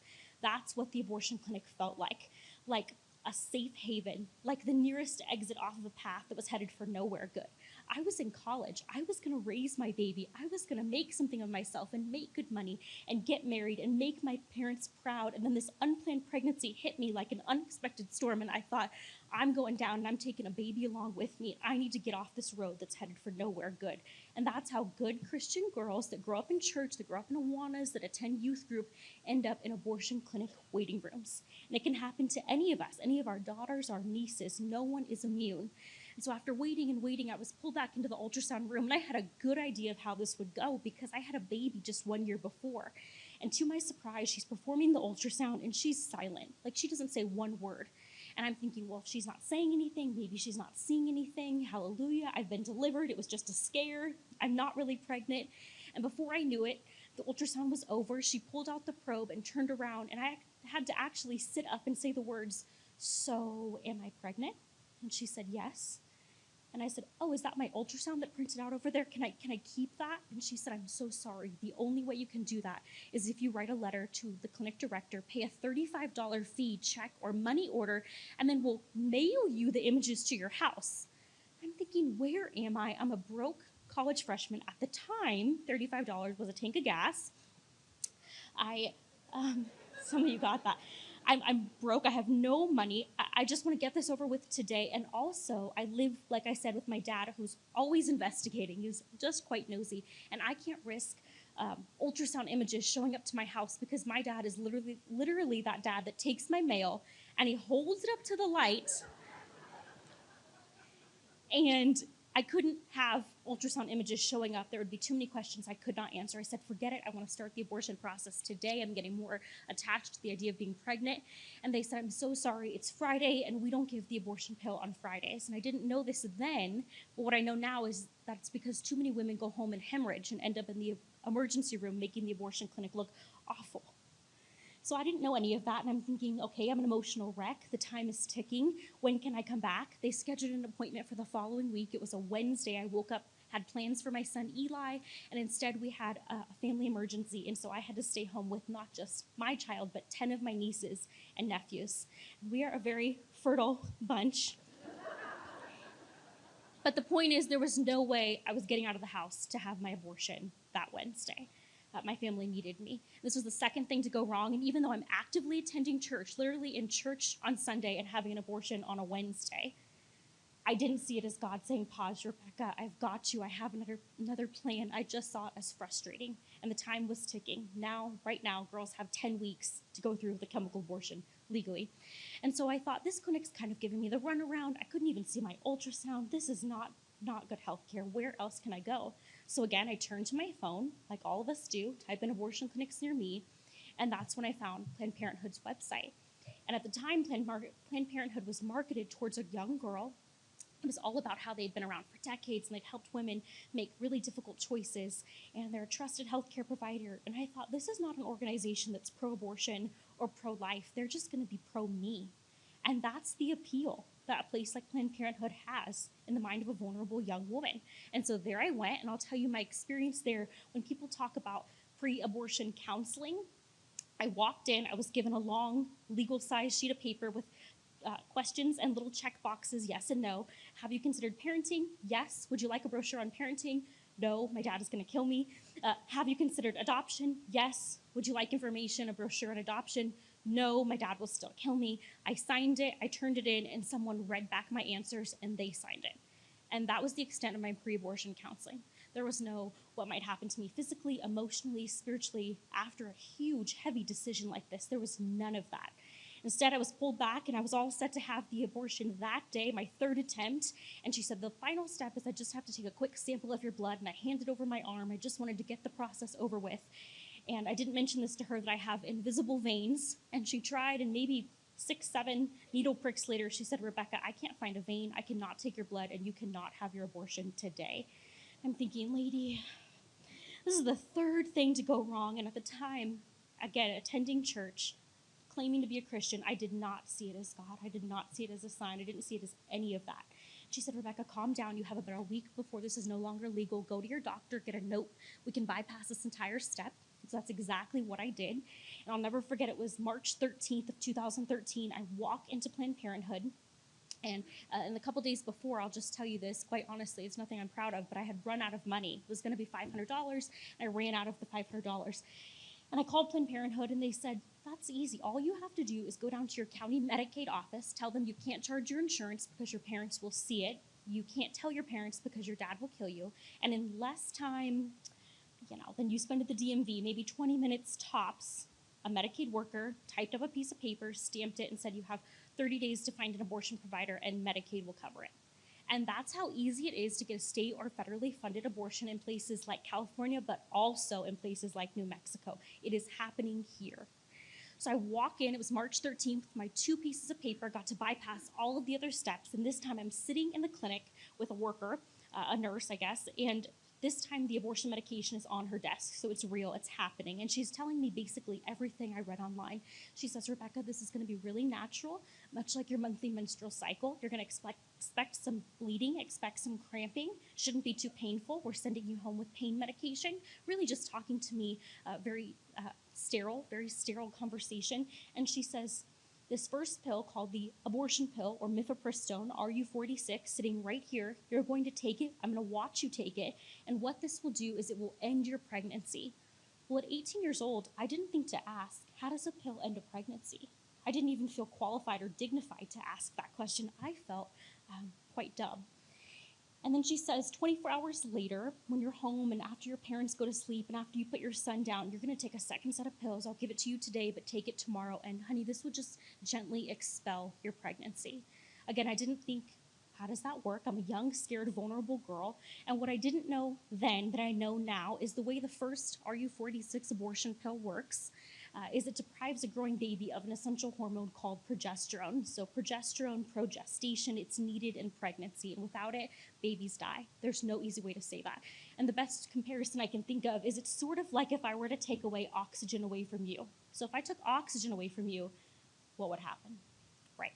That's what the abortion clinic felt like a safe haven, like the nearest exit off of a path that was headed for nowhere good. I was in college. I was going to raise my baby. I was going to make something of myself and make good money and get married and make my parents proud. And then this unplanned pregnancy hit me like an unexpected storm. And I thought, I'm going down and I'm taking a baby along with me. I need to get off this road that's headed for nowhere good. And that's how good Christian girls that grow up in church, that grow up in Awanas, that attend youth group, end up in abortion clinic waiting rooms. And it can happen to any of us, any of our daughters, our nieces. No one is immune. And so after waiting and waiting, I was pulled back into the ultrasound room, and I had a good idea of how this would go because I had a baby just 1 year before. And to my surprise, she's performing the ultrasound, and she's silent. Like, she doesn't say one word. And I'm thinking, well, if she's not saying anything, maybe she's not seeing anything. Hallelujah, I've been delivered. It was just a scare. I'm not really pregnant. And before I knew it, the ultrasound was over. She pulled out the probe and turned around, and I had to actually sit up and say the words, "So, am I pregnant?" And she said, "Yes." And I said, "Oh, is that my ultrasound that printed out over there? Can I keep that?" And she said, "I'm so sorry. The only way you can do that is if you write a letter to the clinic director, pay a $35 fee, check, or money order, and then we'll mail you the images to your house." I'm thinking, where am I? I'm a broke college freshman. At the time, $35 was a tank of gas. Some of you got that. I'm broke. I have no money. I just want to get this over with today. And also, I live, like I said, with my dad, who's always investigating. He's just quite nosy. And I can't risk ultrasound images showing up to my house because my dad is literally that dad that takes my mail and he holds it up to the light. And I couldn't have ultrasound images showing up. There would be too many questions I could not answer. I said, forget it. I want to start the abortion process today. I'm getting more attached to the idea of being pregnant. And they said, "I'm so sorry. It's Friday, and we don't give the abortion pill on Fridays." And I didn't know this then, but what I know now is that it's because too many women go home and hemorrhage and end up in the emergency room, making the abortion clinic look awful. So I didn't know any of that, and I'm thinking, okay, I'm an emotional wreck. The time is ticking. When can I come back? They scheduled an appointment for the following week. It was a Wednesday. I woke up, had plans for my son Eli, and instead we had a family emergency, and so I had to stay home with not just my child, but 10 of my nieces and nephews. We are a very fertile bunch. But the point is, there was no way I was getting out of the house to have my abortion that Wednesday. my family needed me. This was the second thing to go wrong. And even though I'm actively attending church, literally in church on Sunday and having an abortion on a Wednesday, I didn't see it as God saying, pause, Rebekah, I've got you. I have another plan. I just saw it as frustrating. And the time was ticking. Right now, girls have 10 weeks to go through the chemical abortion legally. And so I thought, this clinic's kind of giving me the runaround. I couldn't even see my ultrasound. This is not good health care. Where else can I go? So again, I turned to my phone, like all of us do, type in abortion clinics near me, and that's when I found Planned Parenthood's website. And at the time, Planned Parenthood was marketed towards a young girl. It was all about how they'd been around for decades and they'd helped women make really difficult choices, and they're a trusted healthcare provider. And I thought, this is not an organization that's pro-abortion or pro-life. They're just going to be pro-me. And that's the appeal that a place like Planned Parenthood has in the mind of a vulnerable young woman. And so there I went, and I'll tell you my experience there. When people talk about pre-abortion counseling, I walked in, I was given a long legal-sized sheet of paper with questions and little check boxes, yes and no. Have you considered parenting? Yes. Would you like a brochure on parenting? No, my dad is going to kill me. Have you considered adoption? Yes. Would you like information, a brochure on adoption? No, my dad will still kill me. I signed it, I turned it in, and someone read back my answers, and they signed it. And that was the extent of my pre-abortion counseling. There was no what might happen to me physically, emotionally, spiritually after a huge, heavy decision like this. There was none of that. Instead, I was pulled back, and I was all set to have the abortion that day, my third attempt. And she said, the final step is I just have to take a quick sample of your blood, and I handed over my arm. I just wanted to get the process over with. And I didn't mention this to her that I have invisible veins. And she tried, and maybe 6, 7 needle pricks later, she said, Rebekah, I can't find a vein. I cannot take your blood, and you cannot have your abortion today. I'm thinking, lady, this is the third thing to go wrong. And at the time, again, attending church, claiming to be a Christian, I did not see it as God. I did not see it as a sign. I didn't see it as any of that. She said, Rebekah, calm down. You have about a week before this is no longer legal. Go to your doctor, get a note. We can bypass this entire step. So that's exactly what I did. And I'll never forget, it was March 13th of 2013. I walk into Planned Parenthood. And in the couple days before, I'll just tell you this, quite honestly, it's nothing I'm proud of, but I had run out of money. It was going to be $500, and I ran out of the $500. And I called Planned Parenthood, and they said, that's easy. All you have to do is go down to your county Medicaid office, tell them you can't charge your insurance because your parents will see it. You can't tell your parents because your dad will kill you. And in less time, than you spend at the DMV, maybe 20 minutes tops, a Medicaid worker typed up a piece of paper, stamped it, and said you have 30 days to find an abortion provider and Medicaid will cover it. And that's how easy it is to get a state or federally funded abortion in places like California, but also in places like New Mexico. It is happening here. So I walk in, it was March 13th, my 2 pieces of paper, got to bypass all of the other steps, and this time I'm sitting in the clinic with a worker, a nurse, I guess, and this time the abortion medication is on her desk, so it's real, it's happening. And she's telling me basically everything I read online. She says, Rebekah, this is going to be really natural, much like your monthly menstrual cycle. You're going to expect some bleeding, expect some cramping. Shouldn't be too painful. We're sending you home with pain medication. Really just talking to me, very sterile conversation. And she says, this first pill, called the abortion pill, or mifepristone, RU46, sitting right here. You're going to take it. I'm going to watch you take it. And what this will do is it will end your pregnancy. Well, at 18 years old, I didn't think to ask, how does a pill end a pregnancy? I didn't even feel qualified or dignified to ask that question. I felt quite dumb. And then she says, 24 hours later, when you're home and after your parents go to sleep and after you put your son down, you're going to take a second set of pills. I'll give it to you today, but take it tomorrow. And honey, this will just gently expel your pregnancy. Again, I didn't think, how does that work? I'm a young, scared, vulnerable girl. And what I didn't know then that I know now is the way the first RU46 abortion pill works is it deprives a growing baby of an essential hormone called progesterone. So progesterone, progestation, it's needed in pregnancy. And without it, babies die. There's no easy way to say that. And the best comparison I can think of is it's sort of like if I were to take away oxygen away from you. So if I took oxygen away from you, what would happen? Right.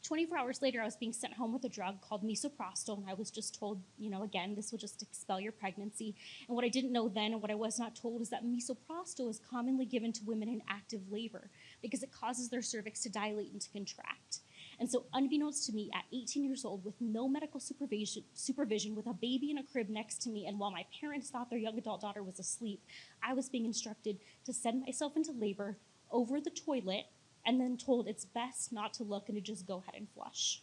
24 hours later, I was being sent home with a drug called misoprostol, and I was just told, again, this will just expel your pregnancy. And what I didn't know then, and what I was not told, is that misoprostol is commonly given to women in active labor because it causes their cervix to dilate and to contract. And so unbeknownst to me, at 18 years old, with no medical supervision, with a baby in a crib next to me, and while my parents thought their young adult daughter was asleep, I was being instructed to send myself into labor over the toilet and then told it's best not to look and to just go ahead and flush.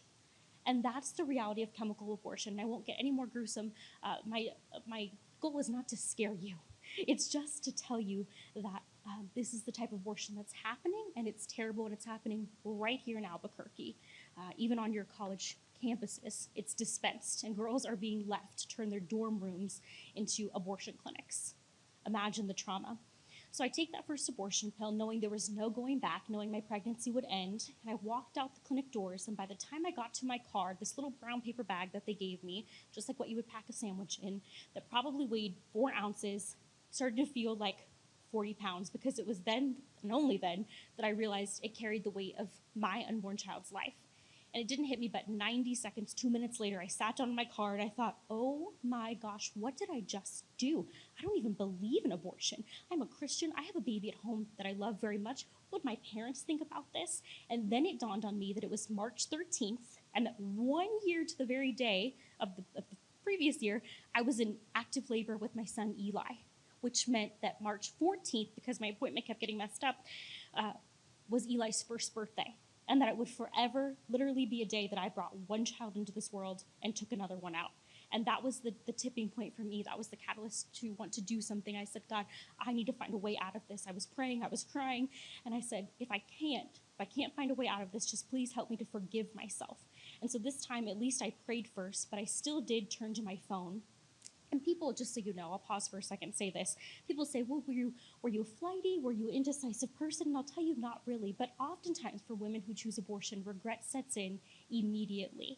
And that's the reality of chemical abortion. I won't get any more gruesome. My goal is not to scare you. It's just to tell you that this is the type of abortion that's happening, and it's terrible, and it's happening right here in Albuquerque. Even on your college campuses, it's dispensed, and girls are being left to turn their dorm rooms into abortion clinics. Imagine the trauma. So I take that first abortion pill knowing there was no going back, knowing my pregnancy would end, and I walked out the clinic doors, and by the time I got to my car, this little brown paper bag that they gave me, just like what you would pack a sandwich in, that probably weighed 4 ounces, started to feel like 40 pounds, because it was then, and only then, that I realized it carried the weight of my unborn child's life. And it didn't hit me, but 90 seconds, 2 minutes later, I sat down in my car and I thought, oh my gosh, what did I just do? I don't even believe in abortion. I'm a Christian. I have a baby at home that I love very much. What would my parents think about this? And then it dawned on me that it was March 13th, and that 1 year to the very day of the previous year, I was in active labor with my son Eli, which meant that March 14th, because my appointment kept getting messed up, was Eli's first birthday. And that it would forever literally be a day that I brought one child into this world and took another one out. And that was the tipping point for me. That was the catalyst to want to do something. I said, God, I need to find a way out of this. I was praying, I was crying, and I said, if I can't find a way out of this, just please help me to forgive myself. And so this time, at least I prayed first, but I still did turn to my phone. And people, just so you know, I'll pause for a second and say this. People say, well, were you a flighty? Were you an indecisive person? And I'll tell you, not really. But oftentimes for women who choose abortion, regret sets in immediately.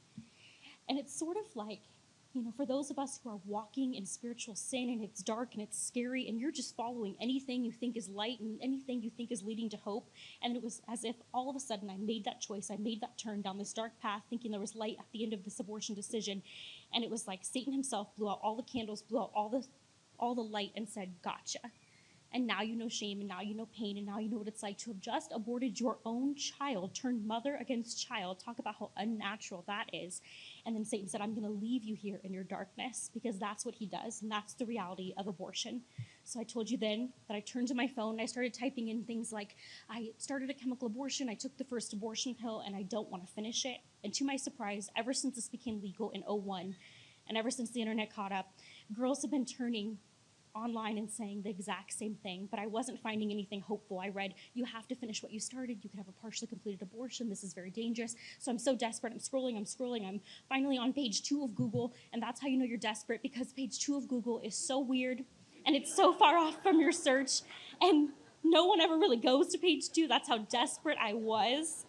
And it's sort of like, for those of us who are walking in spiritual sin, and it's dark and it's scary, and you're just following anything you think is light and anything you think is leading to hope. And it was as if all of a sudden I made that choice. I made that turn down this dark path, thinking there was light at the end of this abortion decision. And it was like Satan himself blew out all the candles, blew out all the light, and said, gotcha. And now you know shame, and now you know pain, and now you know what it's like to have just aborted your own child, turned mother against child. Talk about how unnatural that is. And then Satan said, I'm going to leave you here in your darkness, because that's what he does, and that's the reality of abortion. So I told you then that I turned to my phone, and I started typing in things like, I started a chemical abortion, I took the first abortion pill, and I don't want to finish it. And to my surprise, ever since this became legal in 2001, and ever since the internet caught up, girls have been turning online and saying the exact same thing, but I wasn't finding anything hopeful. I read, you have to finish what you started. You could have a partially completed abortion. This is very dangerous. So I'm so desperate. I'm scrolling. I'm finally on page 2 of Google, and that's how you know you're desperate, because page 2 of Google is so weird, and it's so far off from your search, and no one ever really goes to page 2. That's how desperate I was.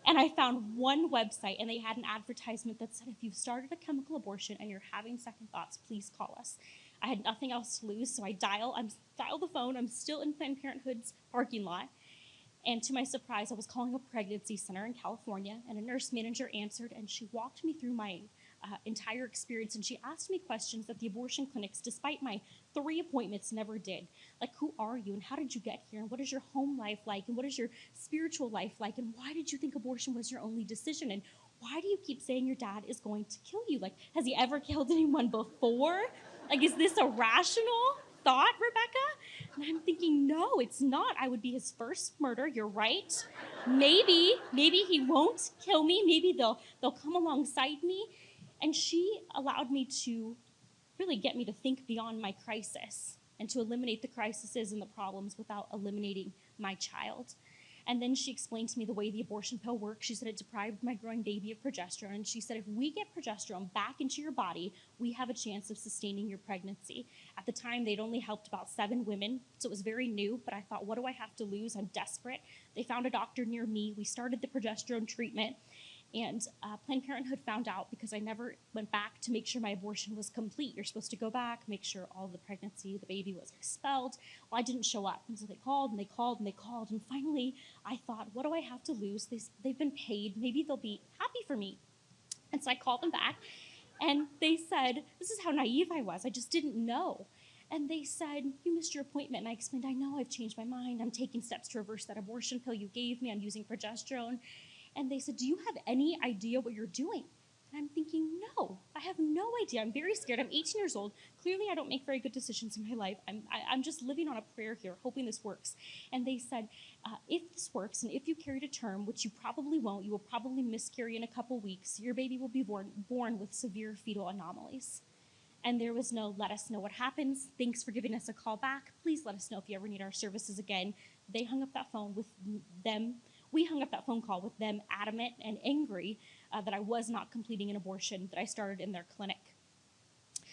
And I found one website, and they had an advertisement that said, if you've started a chemical abortion and you're having second thoughts, please call us. I had nothing else to lose, so I dial the phone. I'm still in Planned Parenthood's parking lot. And to my surprise, I was calling a pregnancy center in California, and a nurse manager answered, and she walked me through my entire experience, and she asked me questions that the abortion clinics, despite my 3 appointments, never did. Like, who are you, and how did you get here, and what is your home life like, and what is your spiritual life like, and why did you think abortion was your only decision, and why do you keep saying your dad is going to kill you? Like, has he ever killed anyone before? Like, is this a rational thought, Rebekah? And I'm thinking, no, it's not. I would be his first murder. You're right. Maybe he won't kill me. Maybe they'll come alongside me. And she allowed me to really get me to think beyond my crisis and to eliminate the crises and the problems without eliminating my child. And then she explained to me the way the abortion pill works. She said it deprived my growing baby of progesterone. And she said, if we get progesterone back into your body, we have a chance of sustaining your pregnancy. At the time, they'd only helped about 7 women, so it was very new. But I thought, what do I have to lose? I'm desperate. They found a doctor near me. We started the progesterone treatment. And Planned Parenthood found out, because I never went back to make sure my abortion was complete. You're supposed to go back, make sure all the pregnancy, the baby was expelled. Well, I didn't show up. And so they called and they called and they called. And finally, I thought, what do I have to lose? They've been paid. Maybe they'll be happy for me. And so I called them back. And they said, this is how naive I was. I just didn't know. And they said, you missed your appointment. And I explained, I know, I've changed my mind. I'm taking steps to reverse that abortion pill you gave me. I'm using progesterone. And they said, do you have any idea what you're doing? And I'm thinking, no, I have no idea. I'm very scared. I'm 18 years old. Clearly, I don't make very good decisions in my life. I'm just living on a prayer here, hoping this works. And they said, if this works, and if you carry to term, which you probably won't, you will probably miscarry in a couple weeks, your baby will be born with severe fetal anomalies. And there was no, let us know what happens. Thanks for giving us a call back. Please let us know if you ever need our services again. They hung up that phone with them. We hung up that phone call with them adamant and angry that I was not completing an abortion that I started in their clinic.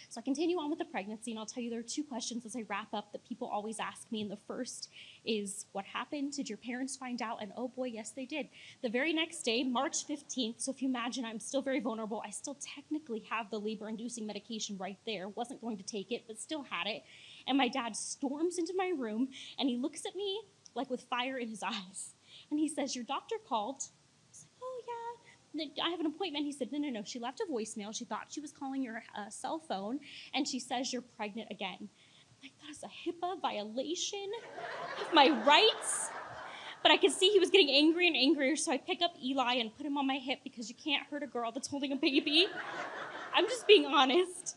So I continue on with the pregnancy, and I'll tell you there are two questions as I wrap up that people always ask me. And the first is, what happened? Did your parents find out? And oh boy, yes, they did. The very next day, March 15th, so if you imagine I'm still very vulnerable, I still technically have the labor-inducing medication right there. Wasn't going to take it, but still had it. And my dad storms into my room, and he looks at me like with fire in his eyes. And he says, your doctor called. I was like, oh, yeah. I have an appointment. He said, no. She left a voicemail. She thought she was calling your cell phone, and she says you're pregnant again. I'm like, that is a HIPAA violation of my rights. But I could see he was getting angry and angrier, so I pick up Eli and put him on my hip because you can't hurt a girl that's holding a baby. I'm just being honest.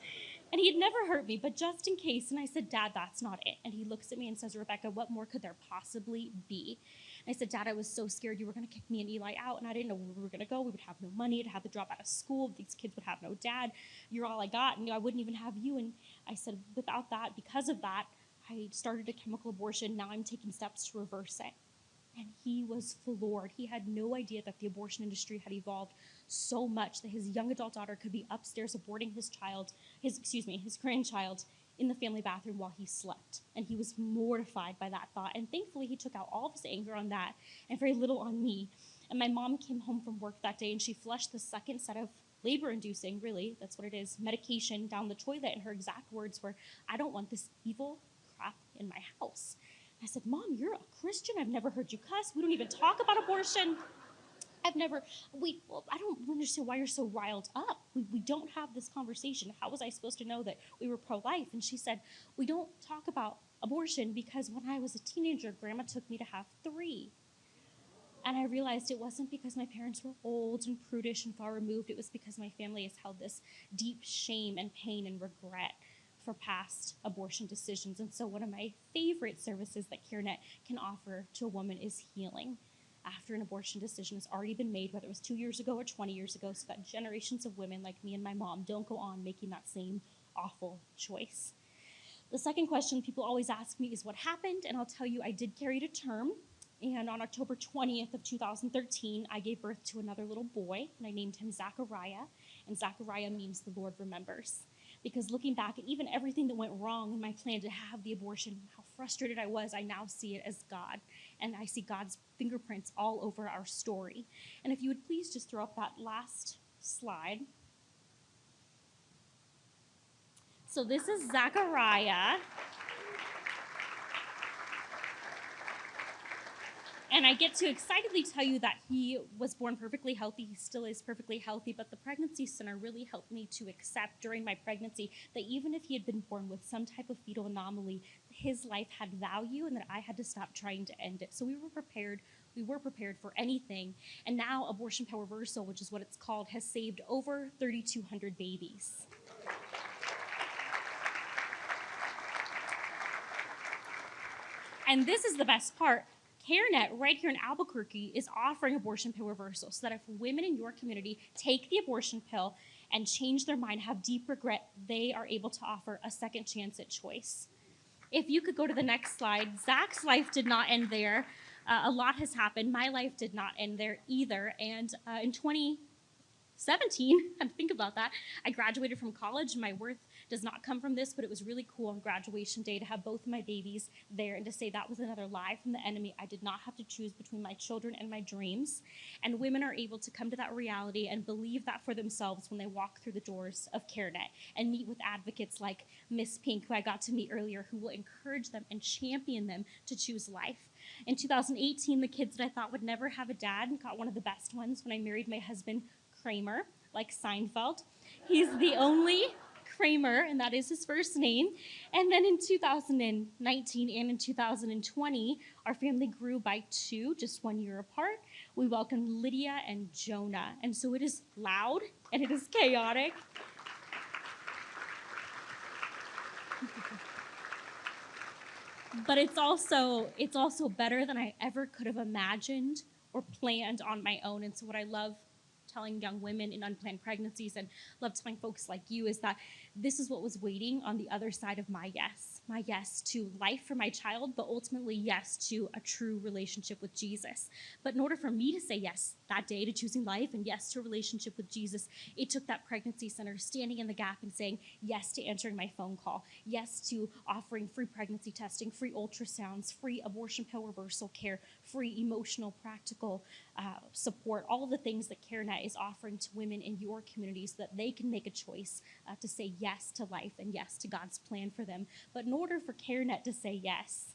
And he had never hurt me, but just in case. And I said, Dad, that's not it. And he looks at me and says, Rebekah, what more could there possibly be? And I said, Dad, I was so scared you were going to kick me and Eli out, and I didn't know where we were going to go. We would have no money. I'd have to drop out of school. These kids would have no dad. You're all I got, and I wouldn't even have you. And I said, without that, because of that, I started a chemical abortion. Now I'm taking steps to reverse it. And he was floored. He had no idea that the abortion industry had evolved so much that his young adult daughter could be upstairs aborting his grandchild in the family bathroom while he slept. And he was mortified by that thought. And thankfully, he took out all of his anger on that and very little on me. And my mom came home from work that day, and she flushed the second set of labor-inducing, really, that's what it is, medication down the toilet. And her exact words were, I don't want this evil crap in my house. I said, Mom, you're a Christian. I've never heard you cuss. We don't even talk about abortion. I don't understand why you're so riled up. We don't have this conversation. How was I supposed to know that we were pro-life? And she said, we don't talk about abortion because when I was a teenager, Grandma took me to have 3. And I realized it wasn't because my parents were old and prudish and far removed. It was because my family has held this deep shame and pain and regret for past abortion decisions. And so one of my favorite services that CareNet can offer to a woman is healing after an abortion decision has already been made, whether it was 2 years ago or 20 years ago, so that generations of women like me and my mom don't go on making that same awful choice. The second question people always ask me is what happened, and I'll tell you I did carry to term. And on October 20th of 2013, I gave birth to another little boy, and I named him Zachariah. And Zachariah means the Lord remembers. Because looking back at even everything that went wrong in my plan to have the abortion, how frustrated I was, I now see it as God. And I see God's fingerprints all over our story. And if you would please just throw up that last slide. So this is Zachariah. And I get to excitedly tell you that he was born perfectly healthy. He still is perfectly healthy. But the pregnancy center really helped me to accept during my pregnancy that even if he had been born with some type of fetal anomaly, his life had value and that I had to stop trying to end it. So we were prepared. We were prepared for anything. And now Abortion Pill Reversal, which is what it's called, has saved over 3,200 babies. And this is the best part. CareNet right here in Albuquerque is offering abortion pill reversal so that if women in your community take the abortion pill and change their mind, have deep regret, they are able to offer a second chance at choice. If you could go to the next slide, Zach's life did not end there. A lot has happened. My life did not end there either. And in 2017, and think about that, I graduated from college. My worth does not come from this, but it was really cool on graduation day to have both of my babies there and to say that was another lie from the enemy. I did not have to choose between my children and my dreams. And women are able to come to that reality and believe that for themselves when they walk through the doors of CareNet and meet with advocates like Miss Pink, who I got to meet earlier, who will encourage them and champion them to choose life. In 2018, the kids that I thought would never have a dad got one of the best ones when I married my husband, Kramer, like Seinfeld. He's the only Kramer, and that is his first name. And then in 2019 and in 2020, our family grew by 2, just 1 year apart. we welcome Lydia and Jonah. And so it is loud and it is chaotic. But it's also better than I ever could have imagined or planned on my own. And so what I love telling young women in unplanned pregnancies and love telling folks like you is that this is what was waiting on the other side of my yes to life for my child, but ultimately yes to a true relationship with Jesus. But in order for me to say yes that day to choosing life and yes to a relationship with Jesus, it took that pregnancy center standing in the gap and saying yes to answering my phone call, yes to offering free pregnancy testing, free ultrasounds, free abortion pill reversal care, free emotional, practical support, all of the things that CareNet is offering to women in your community so that they can make a choice to say yes to life and yes to God's plan for them. But in order for CareNet to say yes,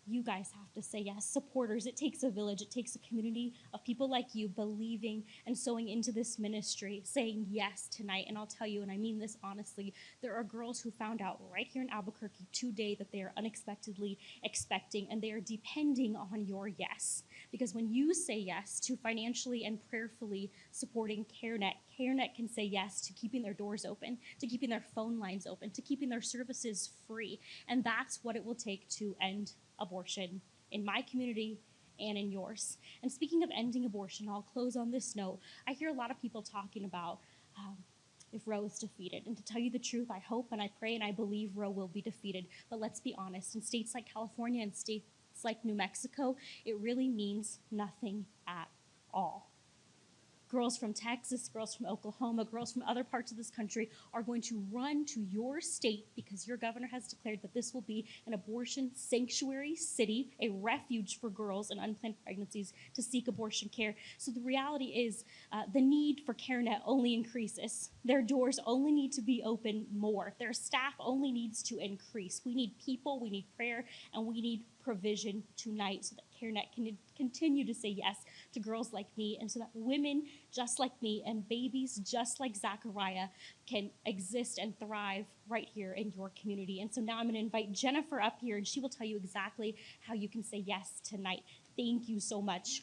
you guys have to say yes. Supporters, it takes a village. It takes a community of people like you believing and sowing into this ministry, saying yes tonight. And I'll tell you, and I mean this honestly, there are girls who found out right here in Albuquerque today that they are unexpectedly expecting, and they are depending on your yes. Because when you say yes to financially and prayerfully supporting CareNet, CareNet can say yes to keeping their doors open, to keeping their phone lines open, to keeping their services free. And that's what it will take to end abortion in my community and in yours. And speaking of ending abortion, I'll close on this note. I hear a lot of people talking about if Roe is defeated. And to tell you the truth, I hope and I pray and I believe Roe will be defeated. But let's be honest, in states like California and states like New Mexico, it really means nothing at all. Girls from Texas, girls from Oklahoma, girls from other parts of this country are going to run to your state because your governor has declared that this will be an abortion sanctuary city, a refuge for girls in unplanned pregnancies to seek abortion care. So the reality is the need for CareNet only increases. Their doors only need to be open more. Their staff only needs to increase. We need people, we need prayer, and we need provision tonight so that CareNet can continue to say yes to girls like me, and so that women just like me and babies just like Zachariah can exist and thrive right here in your community. And so now I'm going to invite Jennifer up here, and she will tell you exactly how you can say yes tonight. Thank you so much.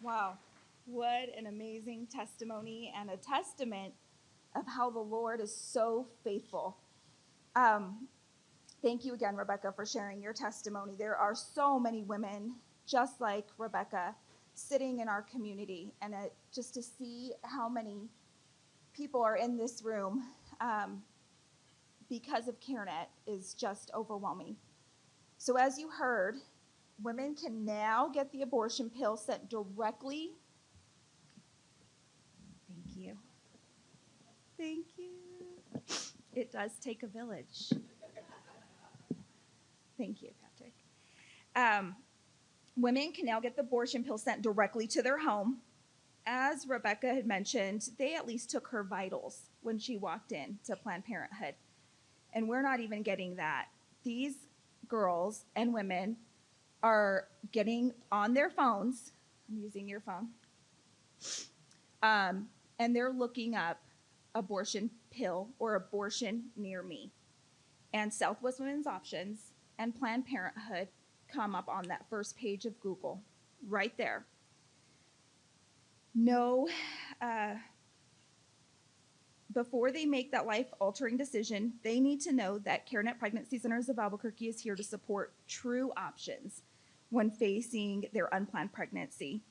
Wow, what an amazing testimony and a testament of how the Lord is so faithful. Thank you again, Rebekah, for sharing your testimony. There are so many women just like Rebekah sitting in our community, and just to see how many people are in this room because of CareNet is just overwhelming. So as you heard, women can now get the abortion pill sent directly. Thank you. Thank you. It does take a village. Thank you, Patrick. Women can now get the abortion pill sent directly to their home. As Rebekah had mentioned, they at least took her vitals when she walked in to Planned Parenthood. And we're not even getting that. These girls and women are getting on their phones. I'm using your phone. And they're looking up abortion pill or abortion near me. And Southwest Women's Options and Planned Parenthood come up on that first page of Google, right there. No, before they make that life-altering decision, they need to know that CareNet Pregnancy Centers of Albuquerque is here to support true options when facing their unplanned pregnancy.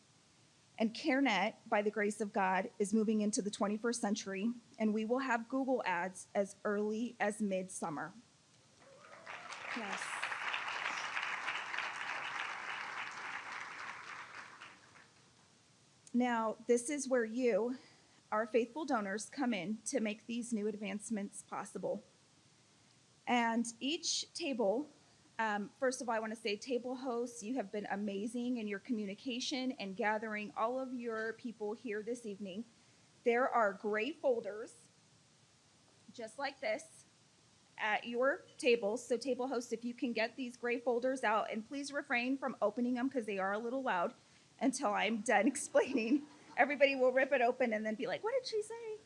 And CareNet, by the grace of God, is moving into the 21st century, and we will have Google ads as early as midsummer. Yes. Now, this is where you, our faithful donors, come in to make these new advancements possible. And each table, first of all, I want to say, table hosts, you have been amazing in your communication and gathering all of your people here this evening. There are gray folders, just like this, at your tables. So table hosts, if you can get these gray folders out, and please refrain from opening them because they are a little loud until I'm done explaining. Everybody will rip it open and then be like, what did she say?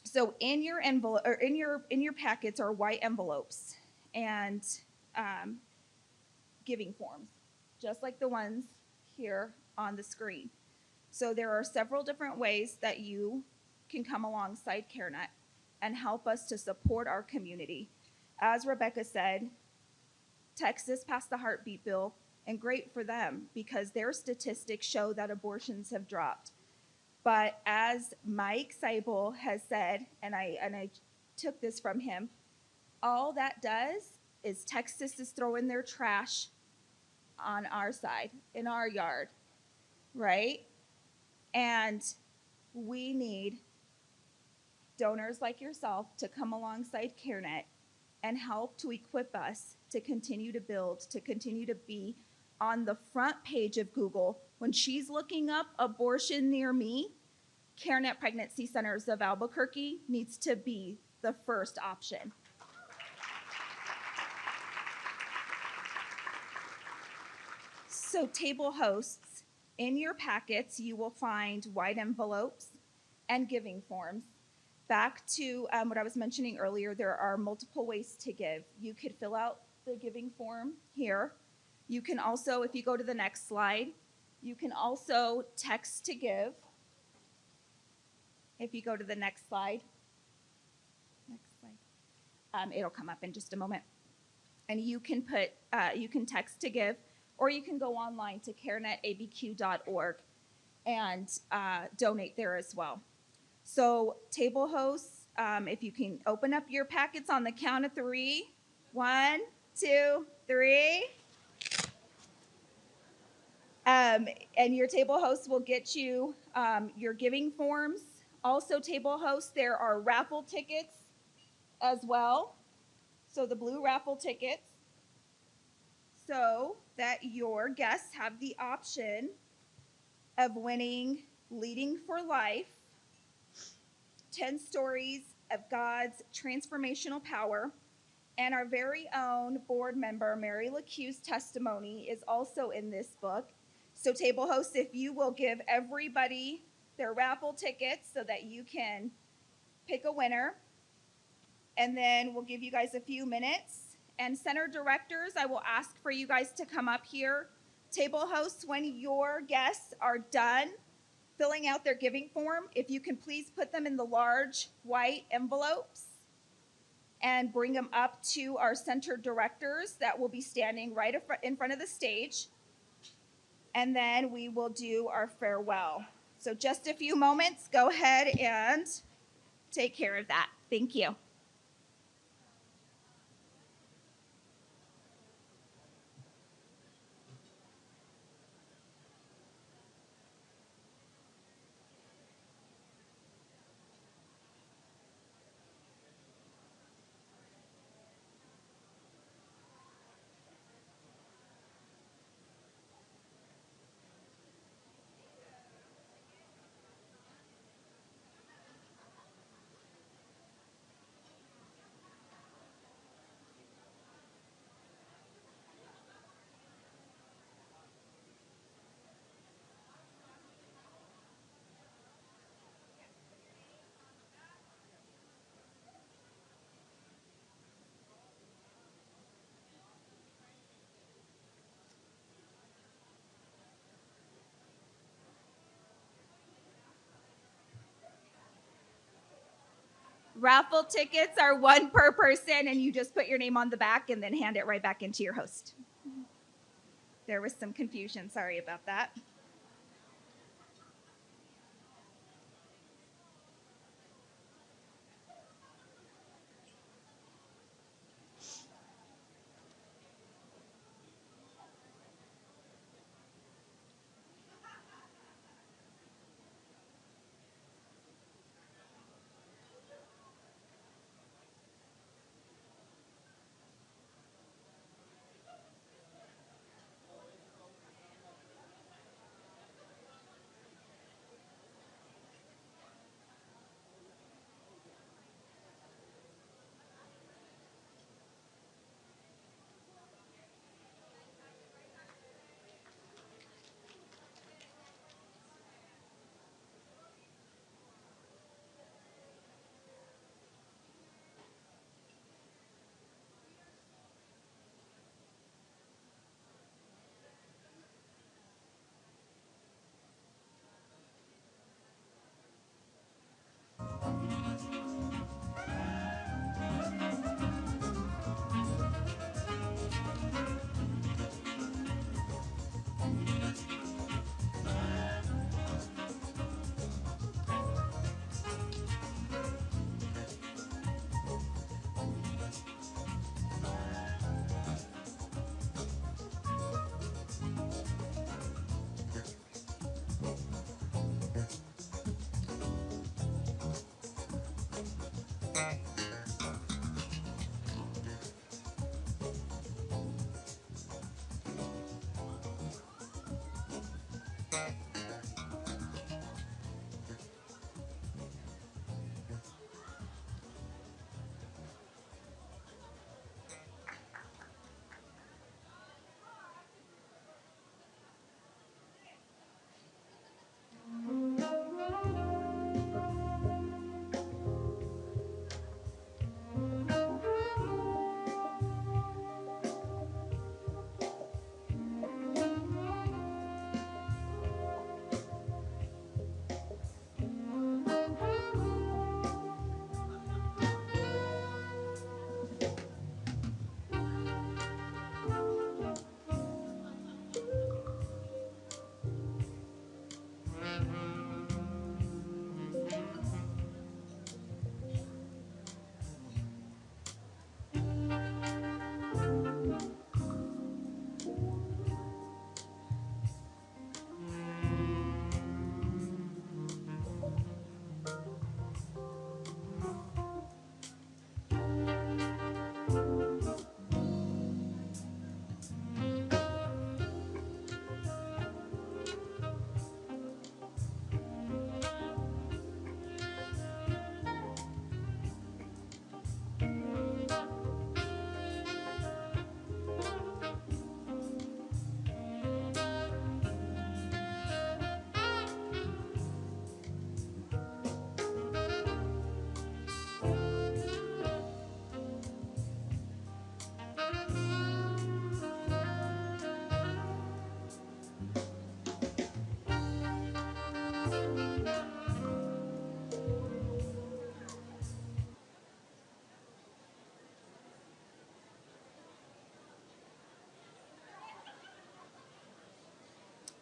So in your envelope or in your packets are white envelopes and giving forms, just like the ones here on the screen. So there are several different ways that you can come alongside CareNet and help us to support our community. As Rebekah said, Texas passed the heartbeat bill, and great for them because their statistics show that abortions have dropped. But as Mike Seibel has said, and I took this from him, all that does is Texas is throwing their trash on our side, in our yard, right? And we need donors like yourself to come alongside CareNet and help to equip us to continue to build, to continue to be on the front page of Google. When she's looking up abortion near me, CareNet Pregnancy Centers of Albuquerque needs to be the first option. So table hosts, in your packets, you will find white envelopes and giving forms. Back to what I was mentioning earlier, there are multiple ways to give. You could fill out the giving form here. You can also, if you go to the next slide, you can also text to give. If you go to the next slide, it'll come up in just a moment. And you can you can text to give, or you can go online to carenetabq.org and donate there as well. So table hosts, if you can open up your packets on the count of 3. 1, 2, 3. And your table hosts will get you your giving forms. Also, table hosts, there are raffle tickets as well. So the blue raffle tickets, so that your guests have the option of winning Leading for Life, 10 Stories of God's Transformational Power, and our very own board member, Mary LaCue's testimony is also in this book. So table hosts, if you will give everybody their raffle tickets so that you can pick a winner, and then we'll give you guys a few minutes. And center directors, I will ask for you guys to come up here. Table hosts, when your guests are done filling out their giving form, if you can please put them in the large white envelopes and bring them up to our center directors that will be standing right in front of the stage. And then we will do our farewell. So just a few moments, go ahead and take care of that. Thank you. Raffle tickets are 1 per person, and you just put your name on the back and then hand it right back into your host. There was some confusion. Sorry about that.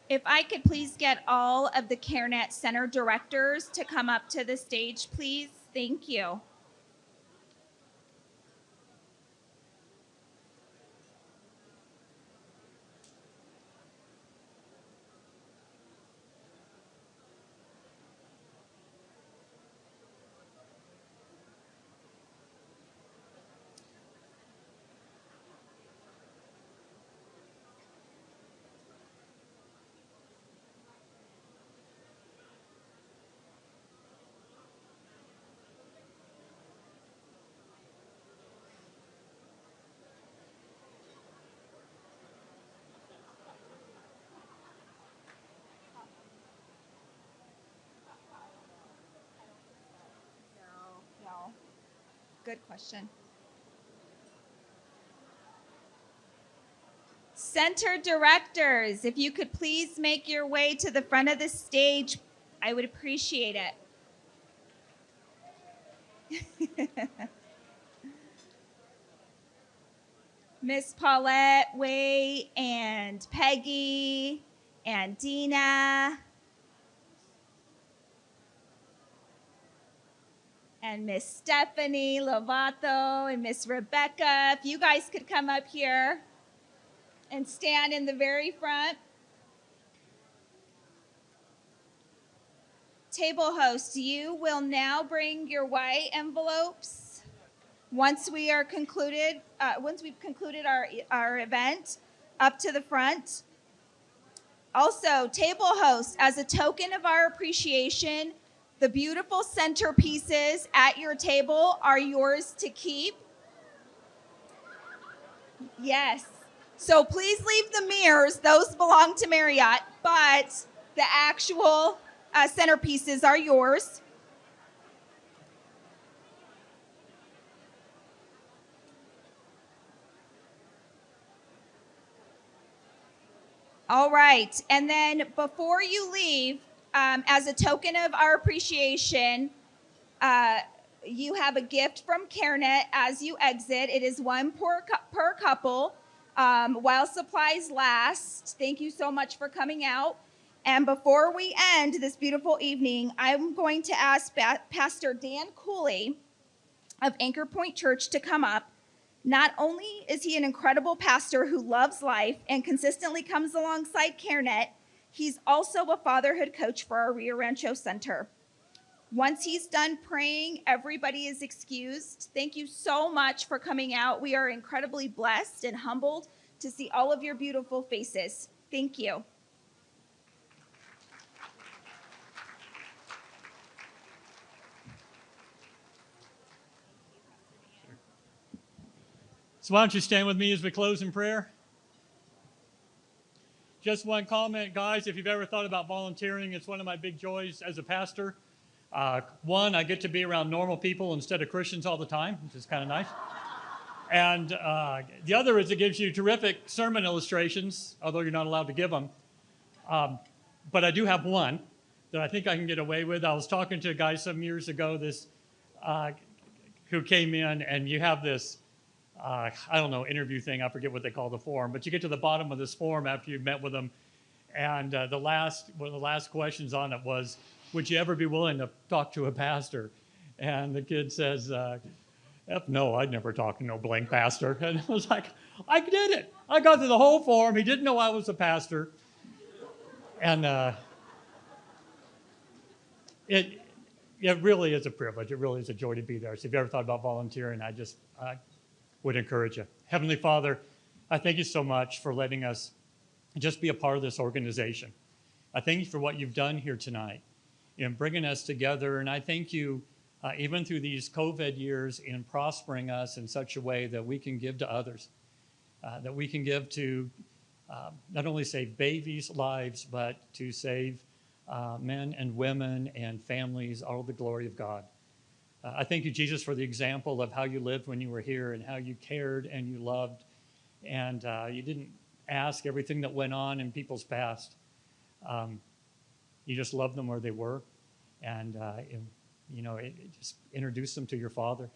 If I could please get all of the CareNet Center directors to come up to the stage, please. Thank you. No. Good question. Center directors, if you could please make your way to the front of the stage, I would appreciate it. Miss Paulette, Way, and Peggy, and Dina, and Miss Stephanie Lovato, and Miss Rebekah. If you guys could come up here and stand in the very front. Table hosts, you will now bring your white envelopes once we've concluded our event up to the front. Also, table hosts, as a token of our appreciation, the beautiful centerpieces at your table are yours to keep. Yes. So please leave the mirrors. Those belong to Marriott, but the actual centerpieces are yours. All right. And then before you leave, as a token of our appreciation, you have a gift from CareNet as you exit. It is one per couple while supplies last. Thank you so much for coming out. And before we end this beautiful evening, I'm going to ask Pastor Dan Cooley of Anchor Point Church to come up. Not only is he an incredible pastor who loves life and consistently comes alongside CareNet, he's also a fatherhood coach for our Rio Rancho Center. Once he's done praying, everybody is excused. Thank you so much for coming out. We are incredibly blessed and humbled to see all of your beautiful faces. Thank you. So why don't you stand with me as we close in prayer? Just one comment, guys. If you've ever thought about volunteering, it's one of my big joys as a pastor. One, I get to be around normal people instead of Christians all the time, which is kind of nice. And the other is it gives you terrific sermon illustrations, although you're not allowed to give them. But I do have one that I think I can get away with. I was talking to a guy some years ago, who came in, and you have this, I don't know, interview thing. I forget what they call the form, but you get to the bottom of this form after you've met with them, and one of the last questions on it was, would you ever be willing to talk to a pastor? And the kid says, no, I'd never talk to no blank pastor. And I was like, I did it. I got through the whole form. He didn't know I was a pastor. And it really is a privilege. It really is a joy to be there. So if you ever thought about volunteering, I would encourage you. Heavenly Father, I thank you so much for letting us just be a part of this organization. I thank you for what you've done here tonight in bringing us together. And I thank you, even through these COVID years, in prospering us in such a way that we can give to others, that we can give to not only save babies' lives, but to save men and women and families, all the glory of God. I thank you, Jesus, for the example of how you lived when you were here and how you cared and you loved, and you didn't ask everything that went on in people's past. You just loved them where they were, and it just introduced them to your Father.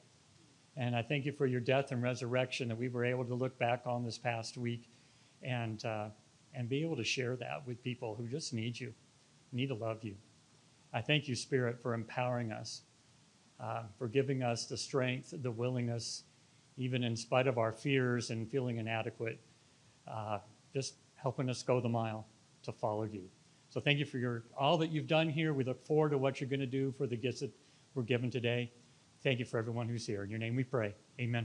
And I thank you for your death and resurrection, that we were able to look back on this past week and be able to share that with people who just need you, need to love you. I thank you, Spirit, for empowering us, for giving us the strength, the willingness, even in spite of our fears and feeling inadequate, just helping us go the mile to follow you. So thank you for all that you've done here. We look forward to what you're going to do for the gifts that were given today. Thank you for everyone who's here. In your name we pray. Amen.